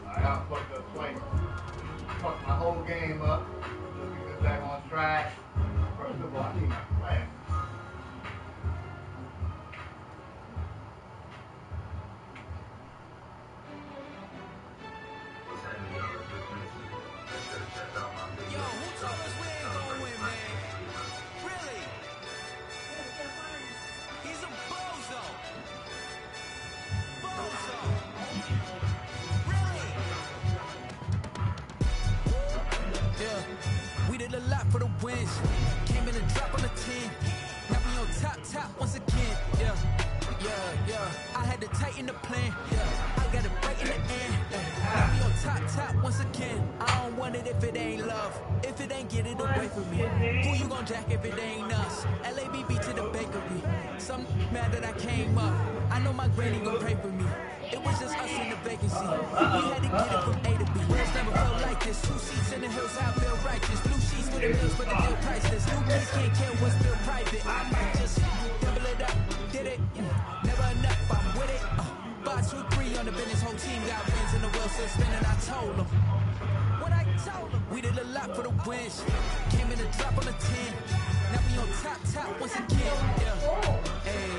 I fucked up twice. Fucked my whole game up. Let's get this back on track. First of all, I need my class. Yo, who told us we ain't gonna win, man? Really? He's a bozo. Bozo. Really? Yeah, we did a lot for the wins. Came in and dropped on the 10. Now we on top once again. Yeah. I had to tighten the plan. Yeah, I got it right in the end. Now we on top once again. I don't want it if it ain't love. If it ain't, get it away from me. Who you gon' jack if it ain't us? LABB to the bakery. Some mad that I came up. I know my granny gon' pray for me. It was just us in the vacancy. We had to get it from A to B. It's never felt like this. 2 seats in the hills, I feel righteous. Blue sheets with the bills, but the deal priceless. New kids can't care what's still private. I might just double it up. Did it? Never enough, I'm with it. 5, 2, 3 on the business. Whole team got wins and the wheel still spinning. I told them. What I told them. We did a lot for the wins. Came in and drop on the 10. Now we on top once again. Yeah. Hey,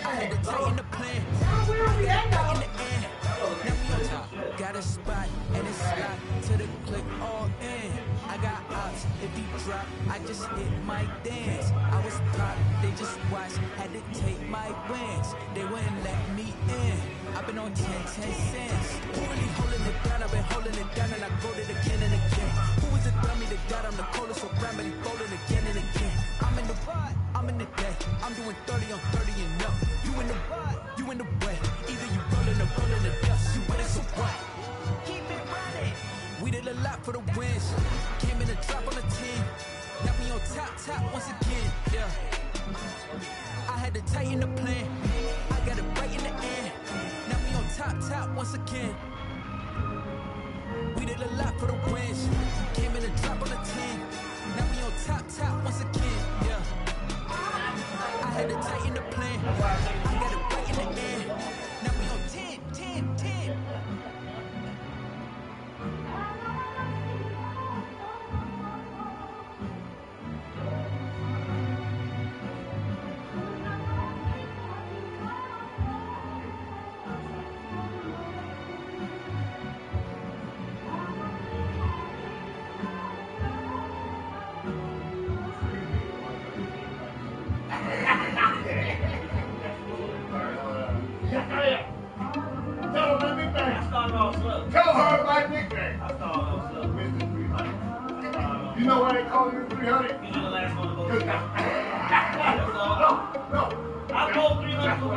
I had to tighten the plan. I got it right in the end. Now we on top. Got a spot and it's slot to the click all in. I got ops. If he drop, I just hit my dance. I was taught, they just watched. Had to take my wins. They wouldn't let me in. I've been on 10 cents. Who really holding it down? I've been holding it down and I wrote it again and again. Who was the dummy that got on the coldest so rapidly folding again and again? I'm in the ride, I'm in the day. I'm doing 30 on 30 and up. You in the ride, you in the way. Either you rolling or rolling the dust. You with it, so what? Keep it running. We did a lot for the wins. Came in and drop on the 10. Now we on top once again. Yeah. I had to tighten the plan. I got it right in the end. Now we on top once again. We did a lot for the wins. Came in and drop on the 10. Now we on top once again. Yeah. I had to tighten the plan. I got it right in the end. Now we on 10. Tell her my nickname. You know why they call you 300? You know the last one to go. No. I rolled 300 for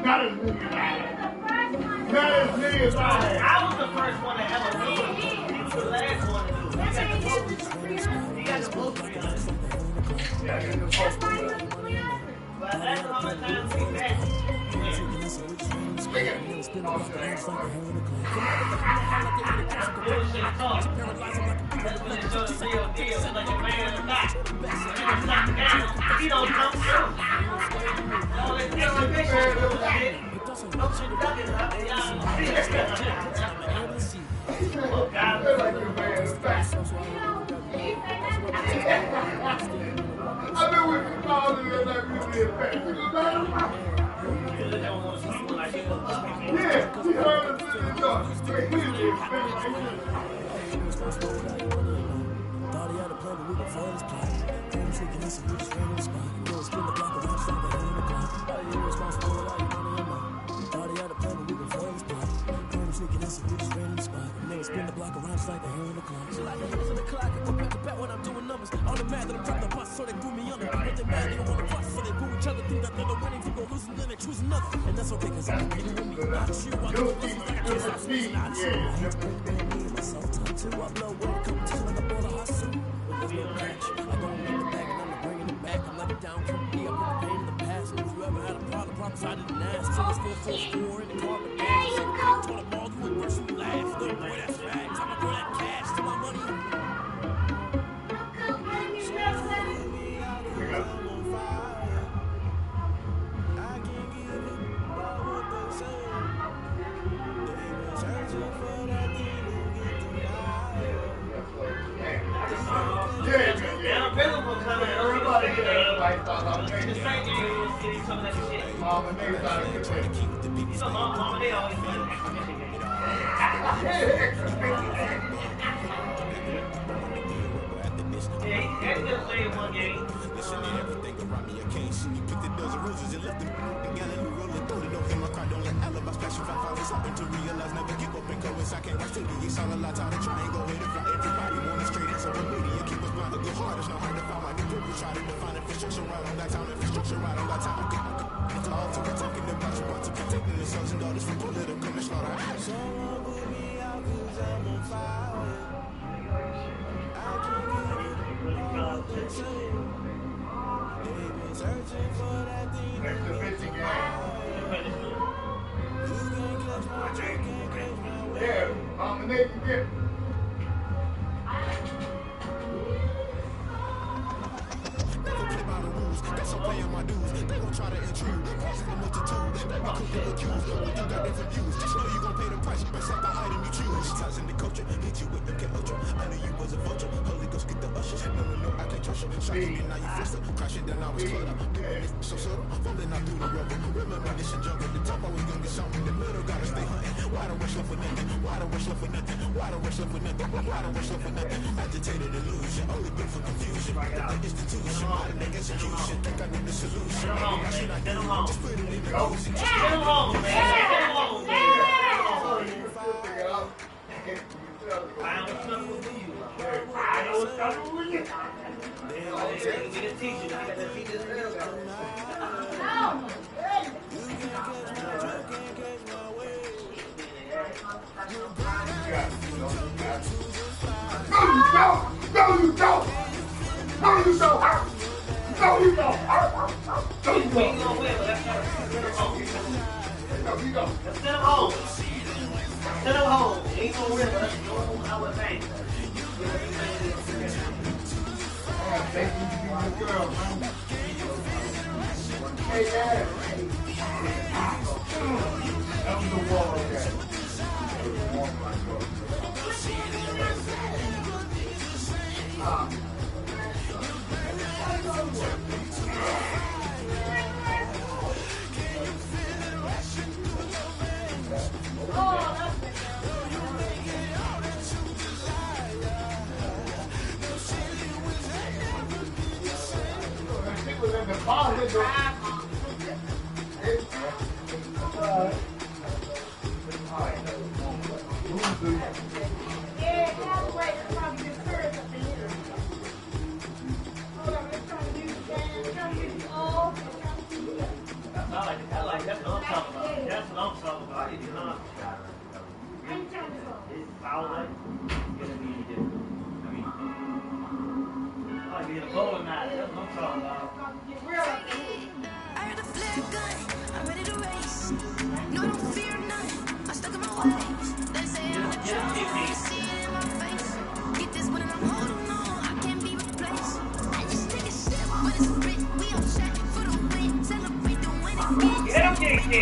Not as many as I had. Not as many as I had. I was the first one to ever do it. He was the last one to do it. He got the vote. Yeah, I got the vote. But that's how much time he back. He don't come through. I've been with you all the years like we did back. Yeah, we heard us in the door. Thought he had a plan, but we can foil his plot. Dream taking us and we just ran on the spot. You know, spin the block around just like a hand in the clock. All you irresponsible, all you money and not. Thought he had a plan, but we can foil his plot. Dream taking us and we just ran on the spot. You know, spin the block around just like a hand in the clock. So like the hands on the clock, I go back to back when I'm doing numbers. All the mad that I'm dropping the bus, so they threw me under. But they mad, they don't want to bust, so they boo each other. Think that they're the winning, you go losing, then they choose another. And that's okay, cause I'm competing with me, not you. I do this like I can't stop losing, not you. I hate to bring me and myself time too. I blow when it comes to like a ball of hustle. But there's no catch. I don't make the bag and I'm bringing it back. I'm like it down, keep me up with the pain in the past. And if you ever had a problem, promise I didn't ask. So let's go full score in the car, but dance. So the big toilet ball, you would worse, you laugh. Little boy, that's facts. I'ma throw that cash to my money. The same thing you was getting some of that shit. Mama, niggas out of good. You know, Mama, they always do an extra mission game. Yeah, he had to play in one game. Listen to everything around me, I can't see. You picked the dozen roses and left them together. You roll it through the door in my car, don't let alibi special 5 hours happen to realize never give up and go inside. Can't watch TV, it's all a lot of triangle. Hit it fly, everybody want it straight answer. But media keep us blind, a good heart, it's not hard to find. My new people try to define infrastructure right on that time. Infrastructure right on that time. It's all to protecting the bunch, want to protecting the sons and daughters from political and slaughter. Someone put me out 'cause I'm on fire. I can't get it. They've been searching for that thing. Extra 50 game. You can't catch my trick, can't catch my way. Yeah, Mama, nigga, get. Never play by the rules, that's I'm paying my dues. They gon' try to intrude, crossing the multitude. They be quick to accuse, when you got different views. Just know you gon' pay the price, best at the item you choose. Ties in the culture, hit you with MK Ultra. I knew you was a vulture, Holy Ghost get the ushers. No, I can't trust you. Shot you, now you fist up, crashing then I was caught up. So subtle, falling out through the rubble. Remember this and jump at the top, always gonna get something. The middle gotta stay hunting. Why the rush left for nothing? Why the rush left for nothing? Why the rush left for nothing? Why the rush left for nothing? Agitated illusion, only built for confusion. The institution, modern execution. Think I need the solution. I should not do it. Just put it in the music. Get him home, man. Get him home, man. I know what's up with you. I know what's up with you. Get a teacher. You got to teach this girl. No, you don't. No, you don't. No, you don't. No, you don't. No, you don't. Let's send him home. Send him home. He ain't gonna win, but let's go home. I was saying. Thank you for the girl, man. Hey, Dad. That was the wall, okay. That's what I'm talking about. That's what I'm talking about. I need to know. It's foul light. It's gonna be different. I mean, I like to get a bowling match. That's what I'm talking about. I heard the flare gun, I'm ready to race. No, I don't fear none, I'm stuck in my ways. They say I'm a trouble, you see it in my face. Get this one and I'm holding on, I can't be replaced. I just take a sip, but it's spit. We on check for the win, celebrate the winning. Get him, KK!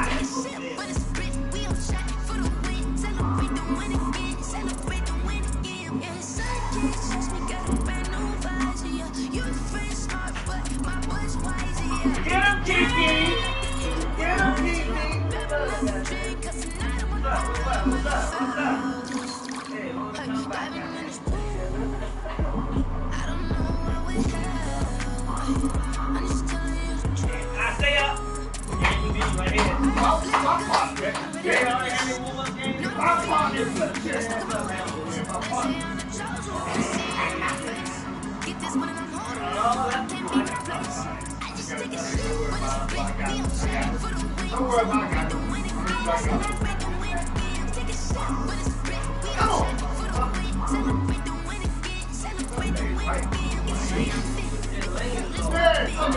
Take a sip, but it's spit. We on check for the win, celebrate the win again, celebrate the win again. Yeah, it's sunkiss, we got a brand new visor, yeah. You a friend smart, but my boy's wiser, yeah. Get him, KK! Get him, KK! What's up? Hey, hold on back. I stay up. Right here. Get this one and I'm holding on, I can't be replaced. I just take a shit, but it's spit. We on check for the win, celebrate the win again, celebrate the win again. Take a shit, but it's spit. We on check for the win, celebrate the win again, celebrate the win again. It's straight on fit. Let's go,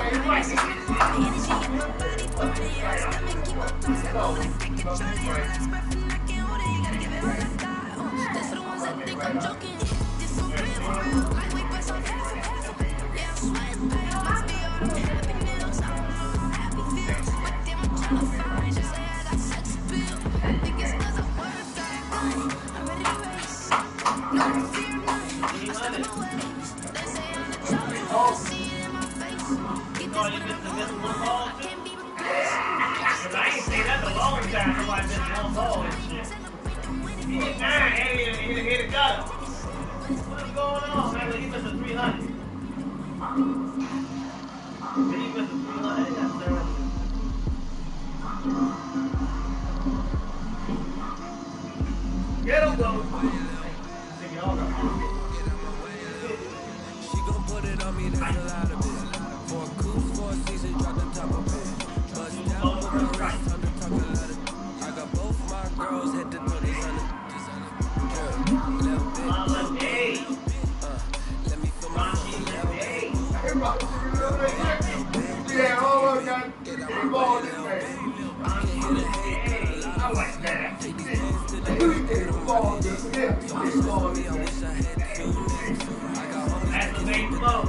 energy in my body, party, yeah. Stomach keep on tossing, but when I take it, Charlie, I'm last breath and I can't hold it. You gotta give it all I got. This for the ones that think I'm joking. This so real, lightweight, but so fast. Yeah, I'm sweating, babe. Must be all the happy meals. I don't know how happy feels, but damn, I'm tryna find. Just say I got sex appeal. I think it's 'cause I work that gun. I'm ready to race. No fear, none. I'm stuck in my ways. They say I'm the trouble. You see it in my face. call you missed one ball too? Cause I ain't seen that in a long time. Nobody missed one ball and shit. He hit 9 and he hit a gutter. What is going on, man? He missed a 300. He missed a 300. That's terrible. Get him, though. She gon' put it on me, there's a lot of it. For a coupe, for a season, drop the top of it. Bust down with my wrist, time to talk a lot of. I got both my girls, hit the 20s on it. Little bit. Let me feel my Yeah, all I got is ball in there. I like that. Ball in there. That's the main flow.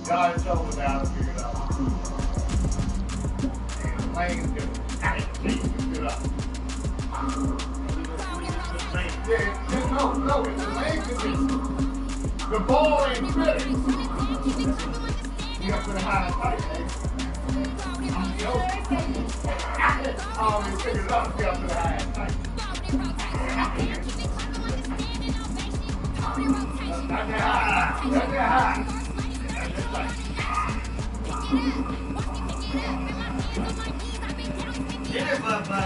God is over now to figure it out. And the lane is different. Figure it out. Yeah, no, it's the lane condition. The ball ain't fitting. You have to put a high tight, man. I always figure it out. You have to put a high tight. Not that high. Not that high. Get it, Bubba.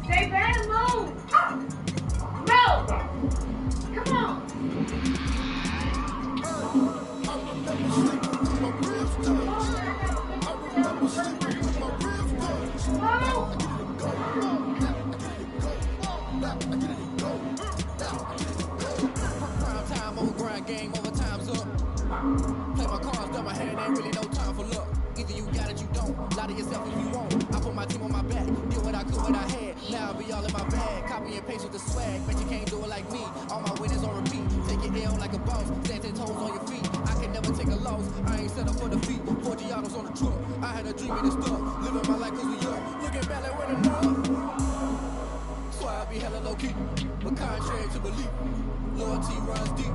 They better move. No. Come on. Time over grind, game over, time's up. Play my cards, double hand, ain't really no time for luck. Either you got it, you don't. Lie to yourself if you won't. I put my team on my back, did what I could, what I had. Now I'll be all in my bag, copy and paste with the swag. Bet you can't do it like me. All my winners on repeat. Take your L like a boss, stand 10 toes on your feet. I can never take a loss. I ain't set up for defeat. 4 Giados on the truck. I had a dream and it's stuck. Living my life cause we up. Looking back like we're enough. So I be hella low key, but contrary to belief. Loyalty runs deep.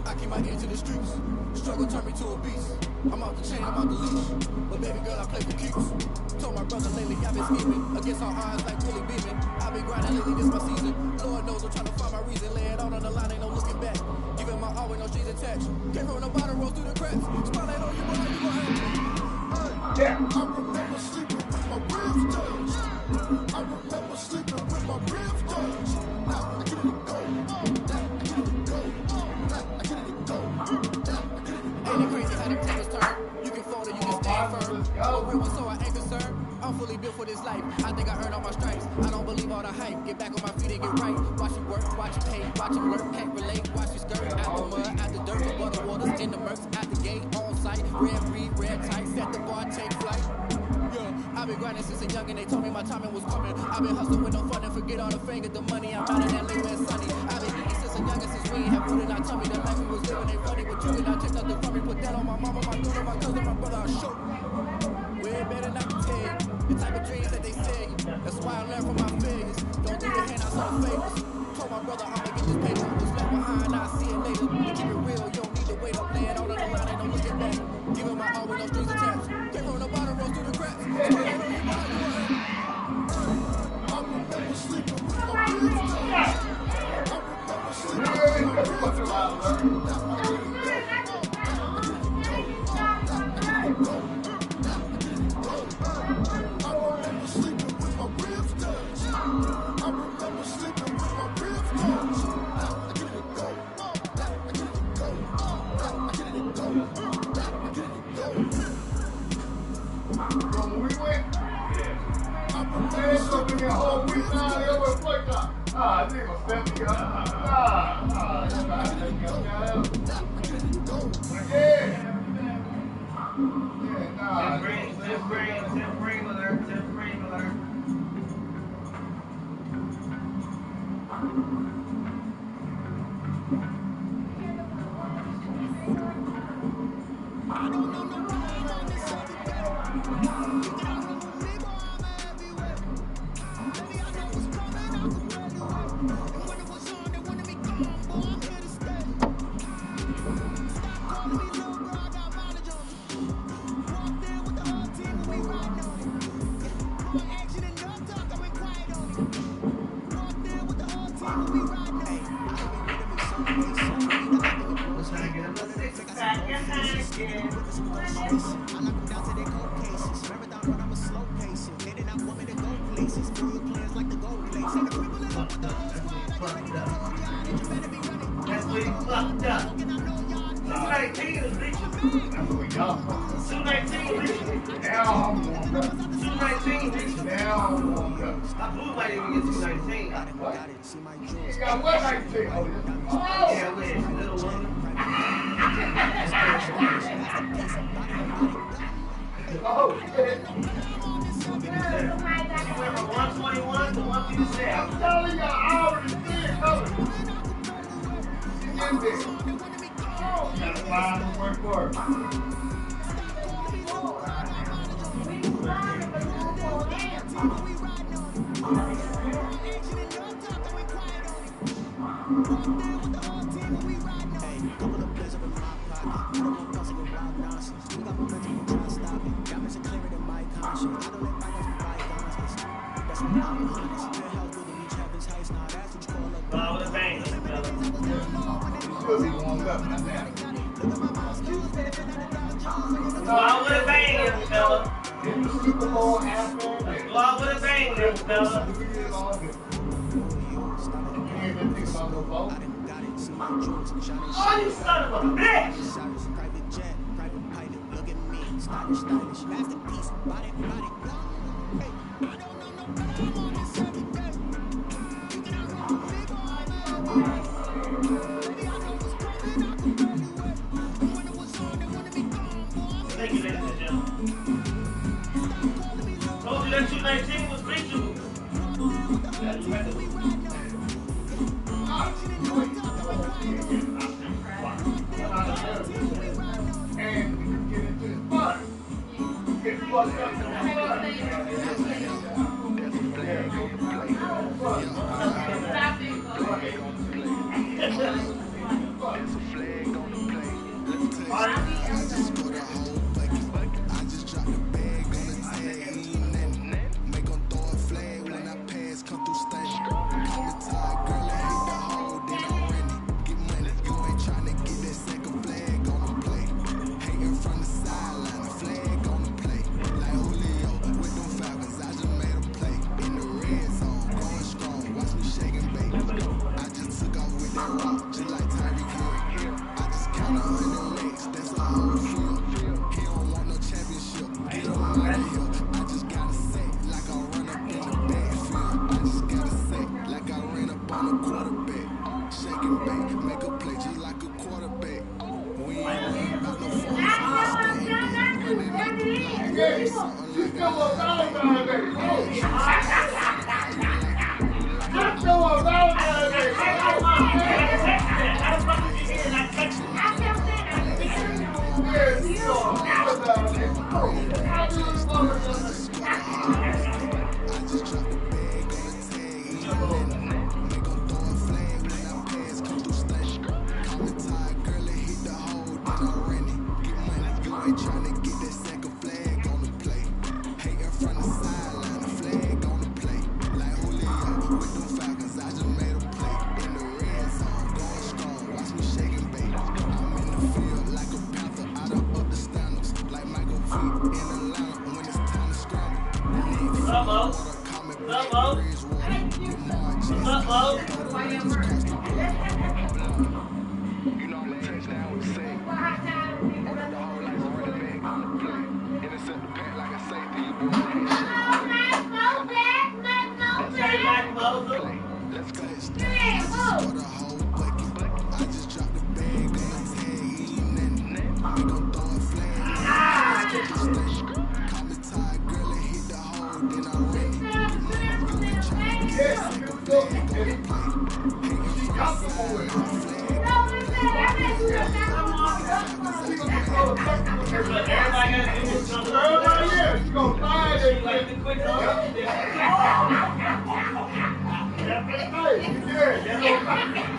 I keep my ear to the streets. Struggle turned me to a beast. I'm out the chain, I'm out the leash. But baby girl, I play for keeps. Told my brother lately I've been scheming against all odds like Willie Beeman. I've been grinding lately, this my season. Lord knows I'm trying to find my reason. Lay it all on the line, ain't no looking back. Giving my all with no strings attached. Came from the bottom, roll through the cracks. Spotlight on you, boy, you gon' have. Yeah. I remember sleeping with my ribs touched. I remember sleeping with my ribs touched. Now I get it go. Ain't it crazy how the tables turn? You can fold it, you can stand firm. I'm a real one, so I ain't concerned. I'm fully built for this life. I think I earned all my stripes. I don't believe all the hype. Get back on my feet and get right. Watch it work, watch it pay, watch it lurk. Can't relate, watch it skirt. Out the mud, out the dirt, the butter waters in the murks. Out the gate, on site. Red breed, red tight. Set the bar, take flight. Yeah, I've been grinding since a young and they told me my timing was coming. I've been hustling with no fun and forget all the fame, get the money. I'm out of that late where it's sunny. I've been eating since a young and since we ain't have food in our tummy. The life we was living ain't funny, but you did not take nothing from me. Put that on my mama, my daughter, my cousin, my brother, I show. Way better than I can tell you. The type of dreams that they sell you. That's why I learned from my failures. Don't do the handouts on the favors. Told my brother I'ma get this paper. Was left behind, I'll see it later. To keep it real, you don't need to wait up. Lay it all on the line, ain't no looking back. Giving my all with no strings attached. Came from the bottom, rose through the cracks. I remember sleeping with my ribs touched. I remember sleeping with my ribs touched. Nigga, step me up. That's where he fucked up. 219 is reaching. That's what we got. 219 reaching. Now I'm warmed up. 219 reaching. Now I'm warmed up. I blew might even get 219. What? You got what 19? Oh, Yeah, wait, little one. oh shit. She went from 121 to 157. I'm telling you, I already see it coming. She's in there. Gotta find the work for her. Go out with a bang, fella. Should be warmed up by now. Go out with a bang, fella. If the Super Bowl happened, Go out with a bang, fella. we did all this. You ain't been thinking about no vote? Oh, you son of a bitch! Thank you, ladies and gentlemen. Told you that 219 was reachable. Yeah, you had to. And you get into the spot. Get fucked up in the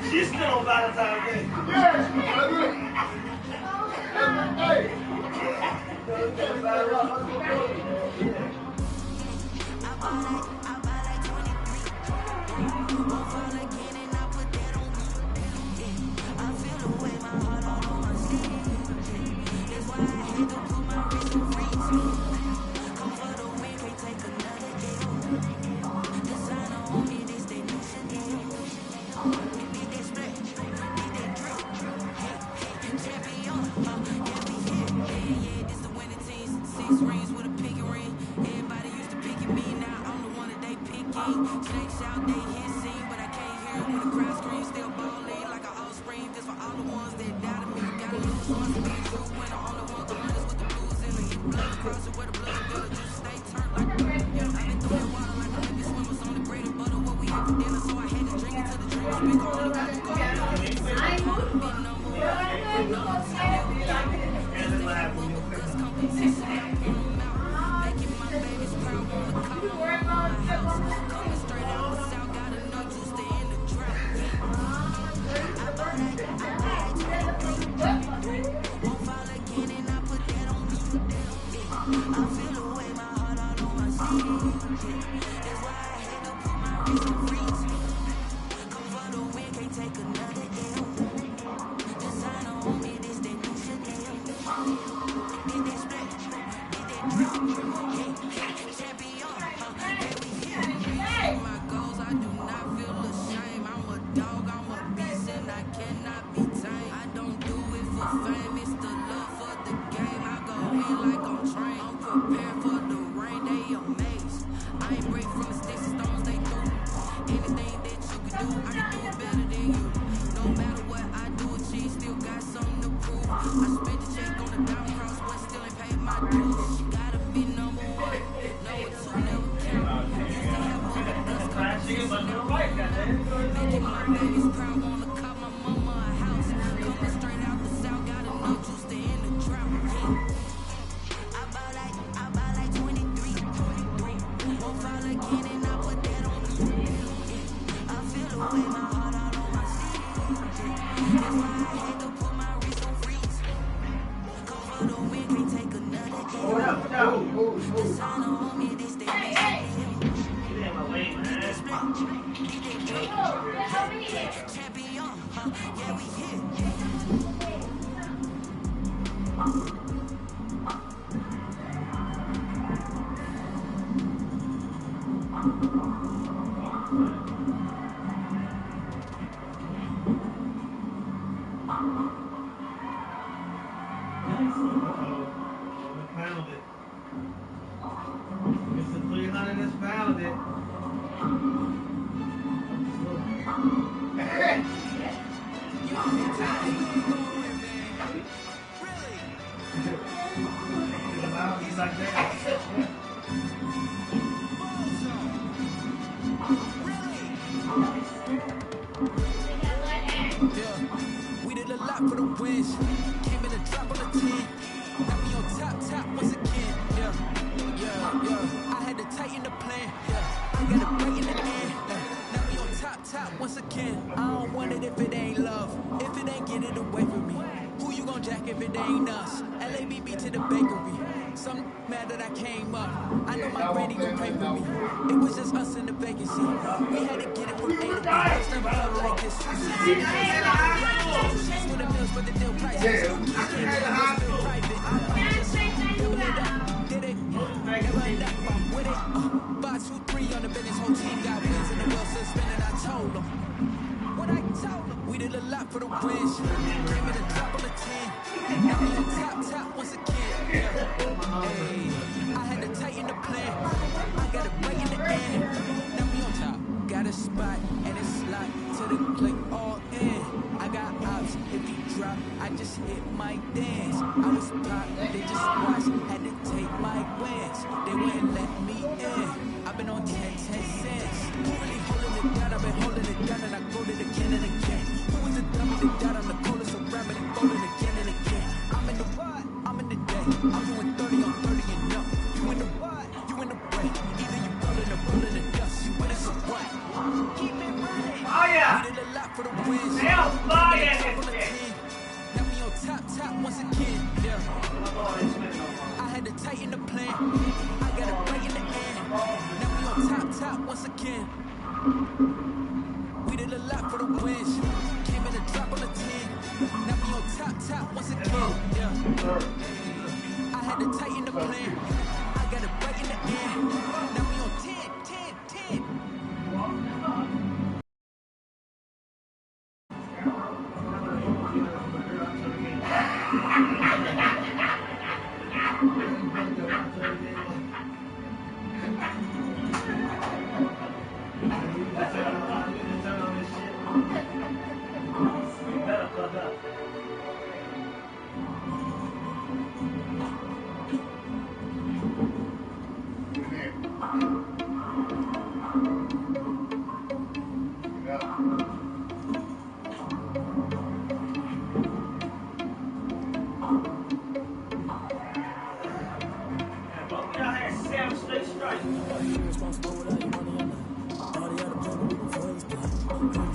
She's still on Valentine's Day.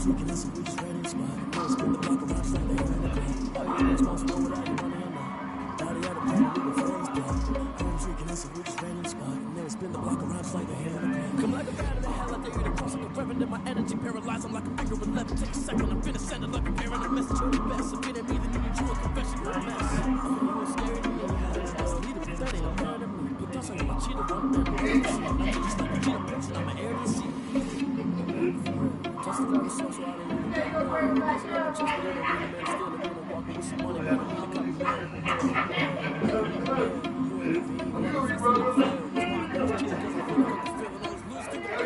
Come like a bat of the hell, I dare you to cross like a reverend in my energy paralyzed. I'm like a finger 11. Take a second, I'm finna send it like a parent. A message to the best. If it ain't me, then you need you a confession. You're a mess. You ain't scary to me. Need a pathetic. I'm proud of me. But that's like my cheetah one. I'm just like a cheetah person. I'm an heir to the sea. Just a lot of social out of here. Just a little bit of man still. I'm gonna walk with some money. I'm gonna come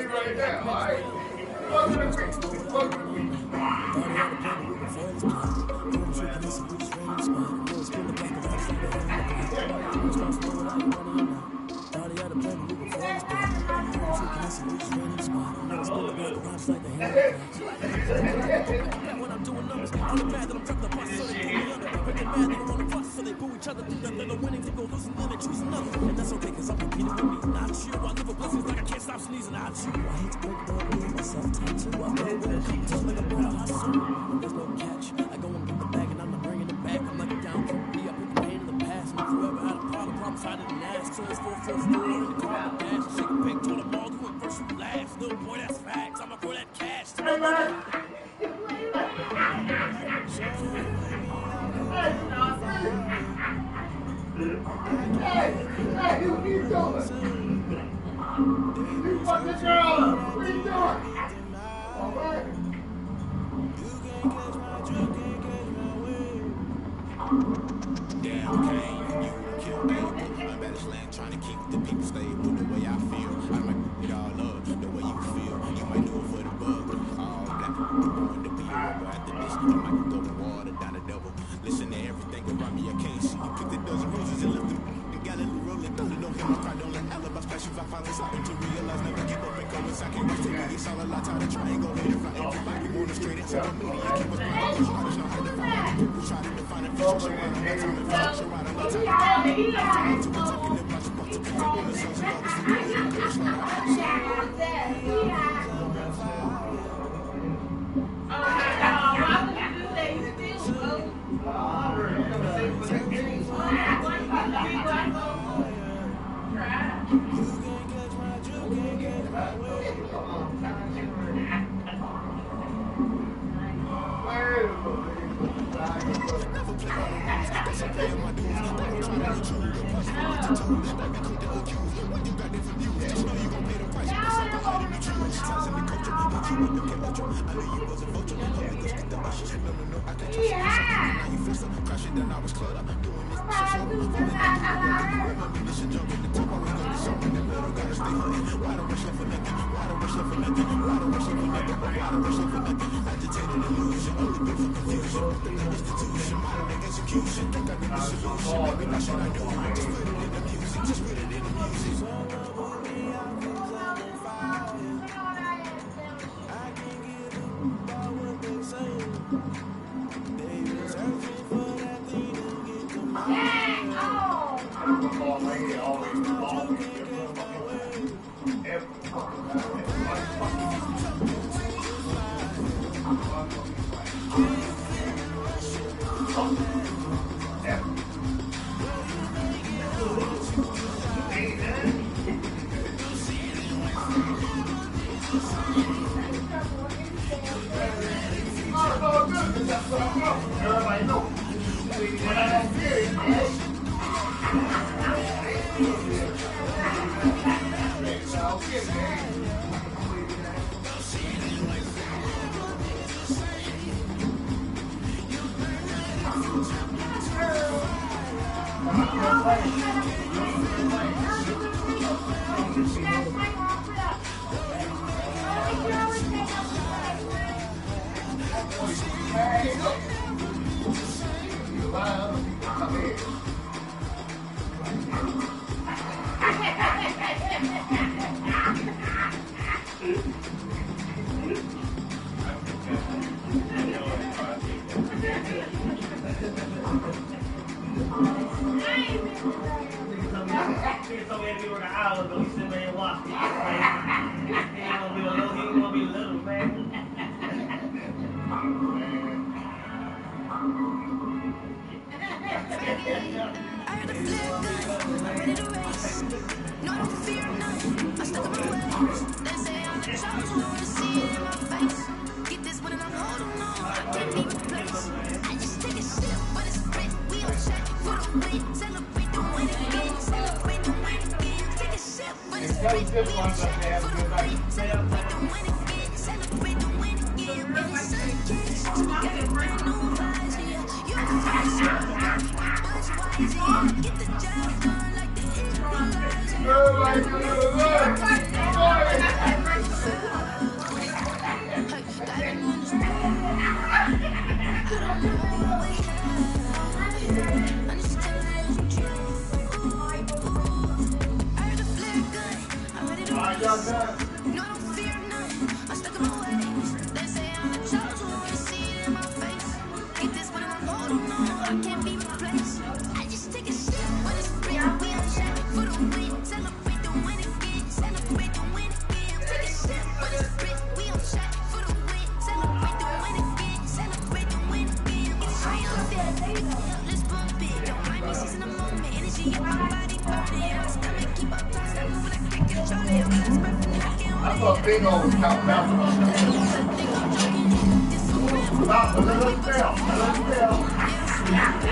Right now, all right? Fuck with the week. Fuck with the week. When I'm doing numbers, I'm mad that I'm trapped apart, so they pull me under. When they're mad, they don't want to fuss, so they boo each other. Think that they're the winning, they go losing, then they choose another. And that's okay, cause I'm competing with me. Not you, I live with blessings like I can't stop sneezing. Not you, I hate to break the me and myself, time to. I know when it comes to like a boy, I hustle. When there's no catch, I go and get the bag, and I'm not bringing it back. I'm like a down kick, be up with the pain in the past. And if you ever had a problems I didn't ask. So it's 444 in the car with dash. Shake a pick, told them all, you went first, you last. Little boy, that's facts. I'ma throw that cash to my money. Hey, what are you doing? You fucked this girl up. What are you doing? All right. Damn, Kane, you kill me. I'm better slang trying to keep the people stable the way I feel. I might it all up the way you feel. You might do it for the bug. All black, born to be a rebel after this. I might throw the water down the devil. Listen to everything around me, I can't see. You picked a dozen roses and left them. The Galilee rolling thunder, don't hear my cry, don't let alibi special. I finally stopping to realize never give up and go inside. Can't wait to me. It's all a lot, tired of trying, go ahead and fly. Everybody want to straight into the media. Keep us blind, just know how to find it. People try to define it. Fish your mind, I'm not time to fish your mind, I'm not time to find it. I'm time to talk and live like a bunch of people. On the songs and all this is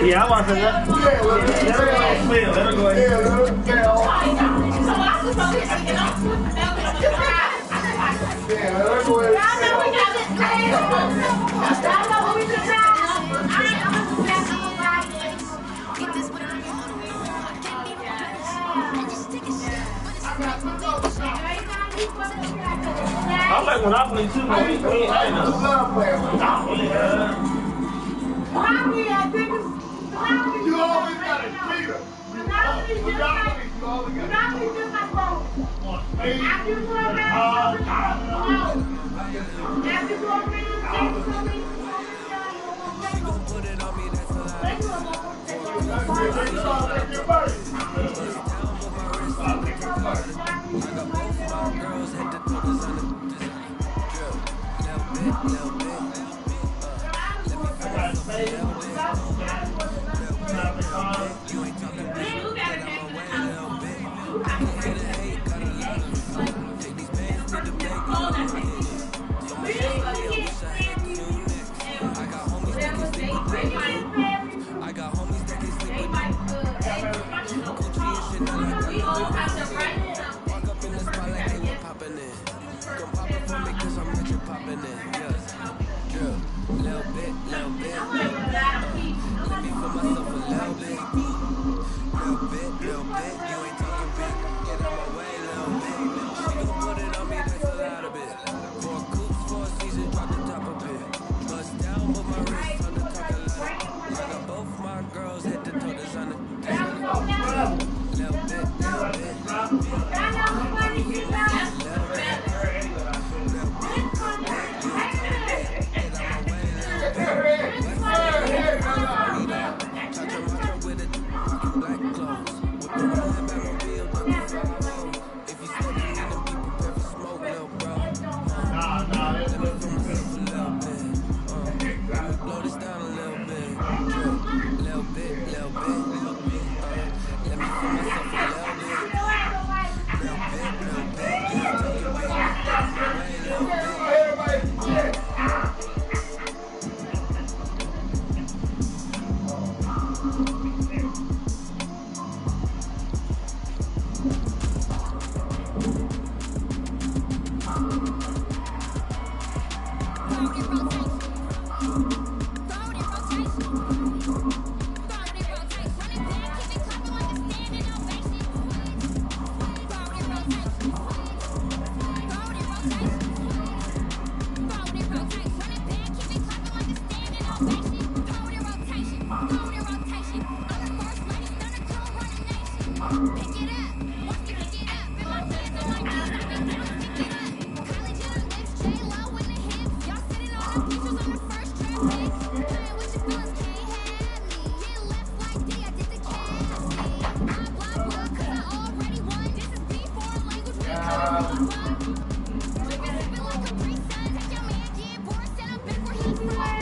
Yeah, I'm about to let her go ahead and spill. Let her go ahead. Yeah, let her spill. I like Monopoly too, but we ain't had enough. Monopoly, You always got a cheater. Bye.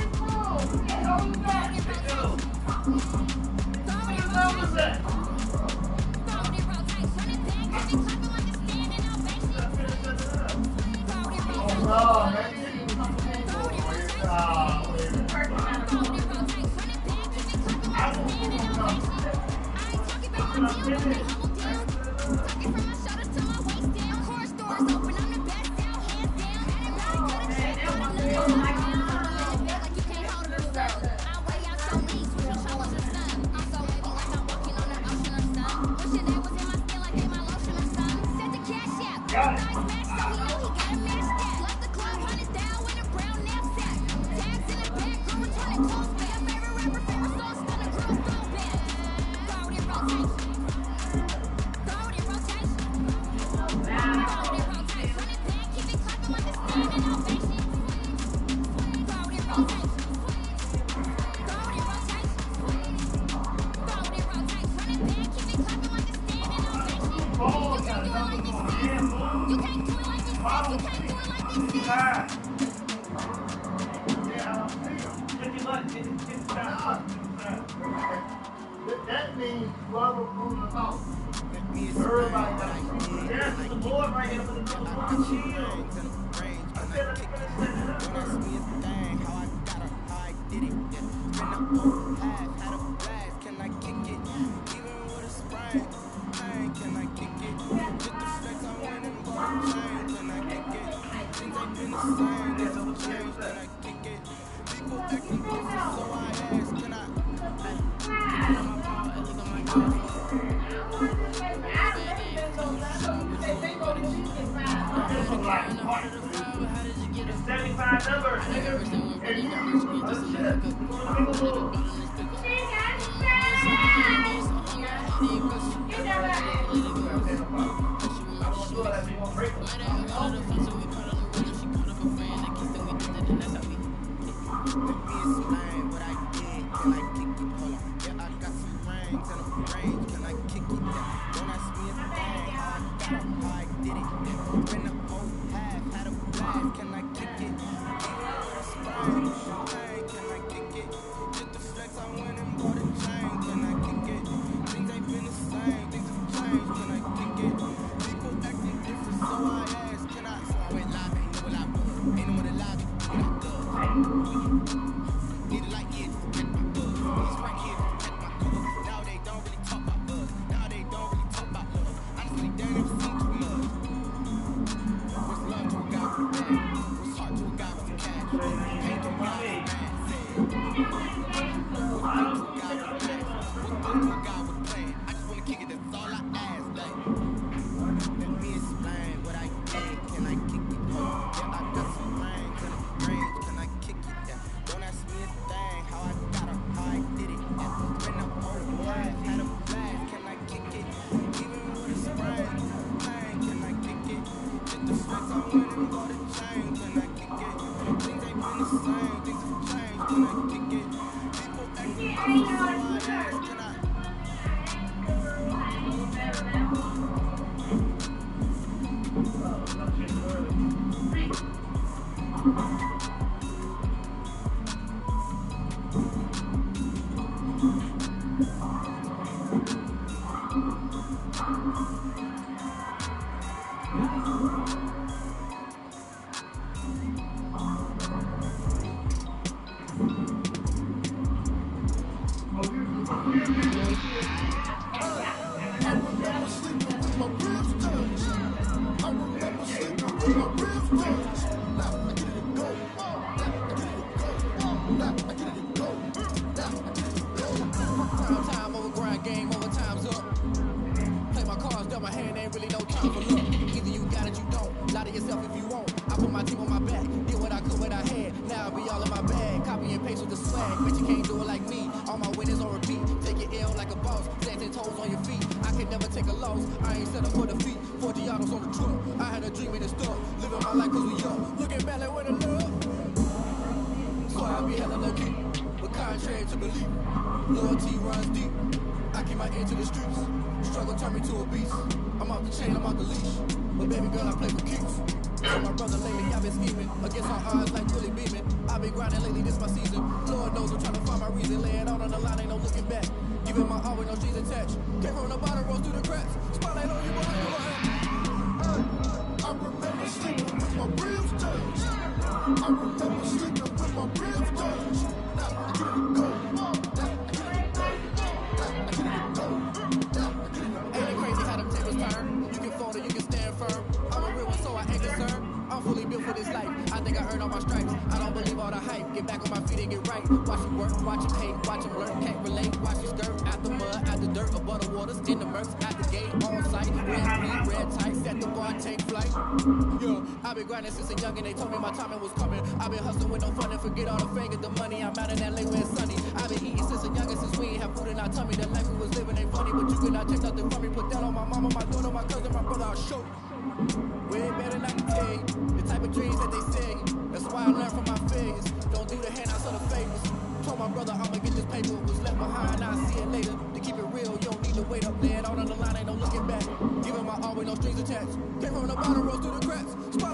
That means whoever proves the house. Everybody got there's the board right here for the number one shield. I said let me finish setting it up first. Can I kick it? Even with a sprain, can I kick it? Just the flex I went and bought a chain. Can I kick it? Things ain't been the same. There's no change. Can I kick it? People acting different, so I asked, can I? It's 75 numbers. Loyalty runs deep. I keep my ear to the streets. Struggle turned me to a beast. I'm off the chain, I'm off the leash. But baby girl, I play for keeps. So my brother lately, I've been scheming against our odds like Willie beaming. I I've been grinding lately, this my season. Lord knows I'm trying to find my reason. Lay it out on the line, ain't no looking back. Giving my all with no strings attached. Came from the bottom, rose through the cracks. Spotlight on you, boy, I remember sleeping with my ribs touched. I remember sleeping with my ribs touched. Now I get it go. Ain't it crazy how them tables turn? You can fold or you can stand firm. I'm a real one, so I ain't concerned. I'm fully built for this life. I think I earned all my stripes. I don't believe all the hype. Get back on my feet and get right. Watch you work, watch you hate, watch you learn. Can't relate, watch you skirt. Out the mud, out the dirt, above the waters, in the murks, out the gate, on site. Red green, red tight, set the bar, take flight. Yeah, I've been grinding since a young and they told me my timing was coming. I've been hustling with no fun and forget all the fame, get the money. I'm out in LA where it's sunny. I've been eating since a young and since we ain't have food in our tummy. The life we was living ain't funny, but you cannot take nothing from me. Put that on my mama, my daughter, my cousin, my brother, I'll show you. Way better than I can tell you. The type of dreams that they say. That's why I learned from my failures. Don't do the handouts or the favors. Told my brother I'ma get this paper. Was left behind, I'll see it later. To keep it real, you don't need to wait up. Lay it out on the line, ain't no looking back. Giving my all with no strings attached. Came from the bottom, rose through the cracks. Spot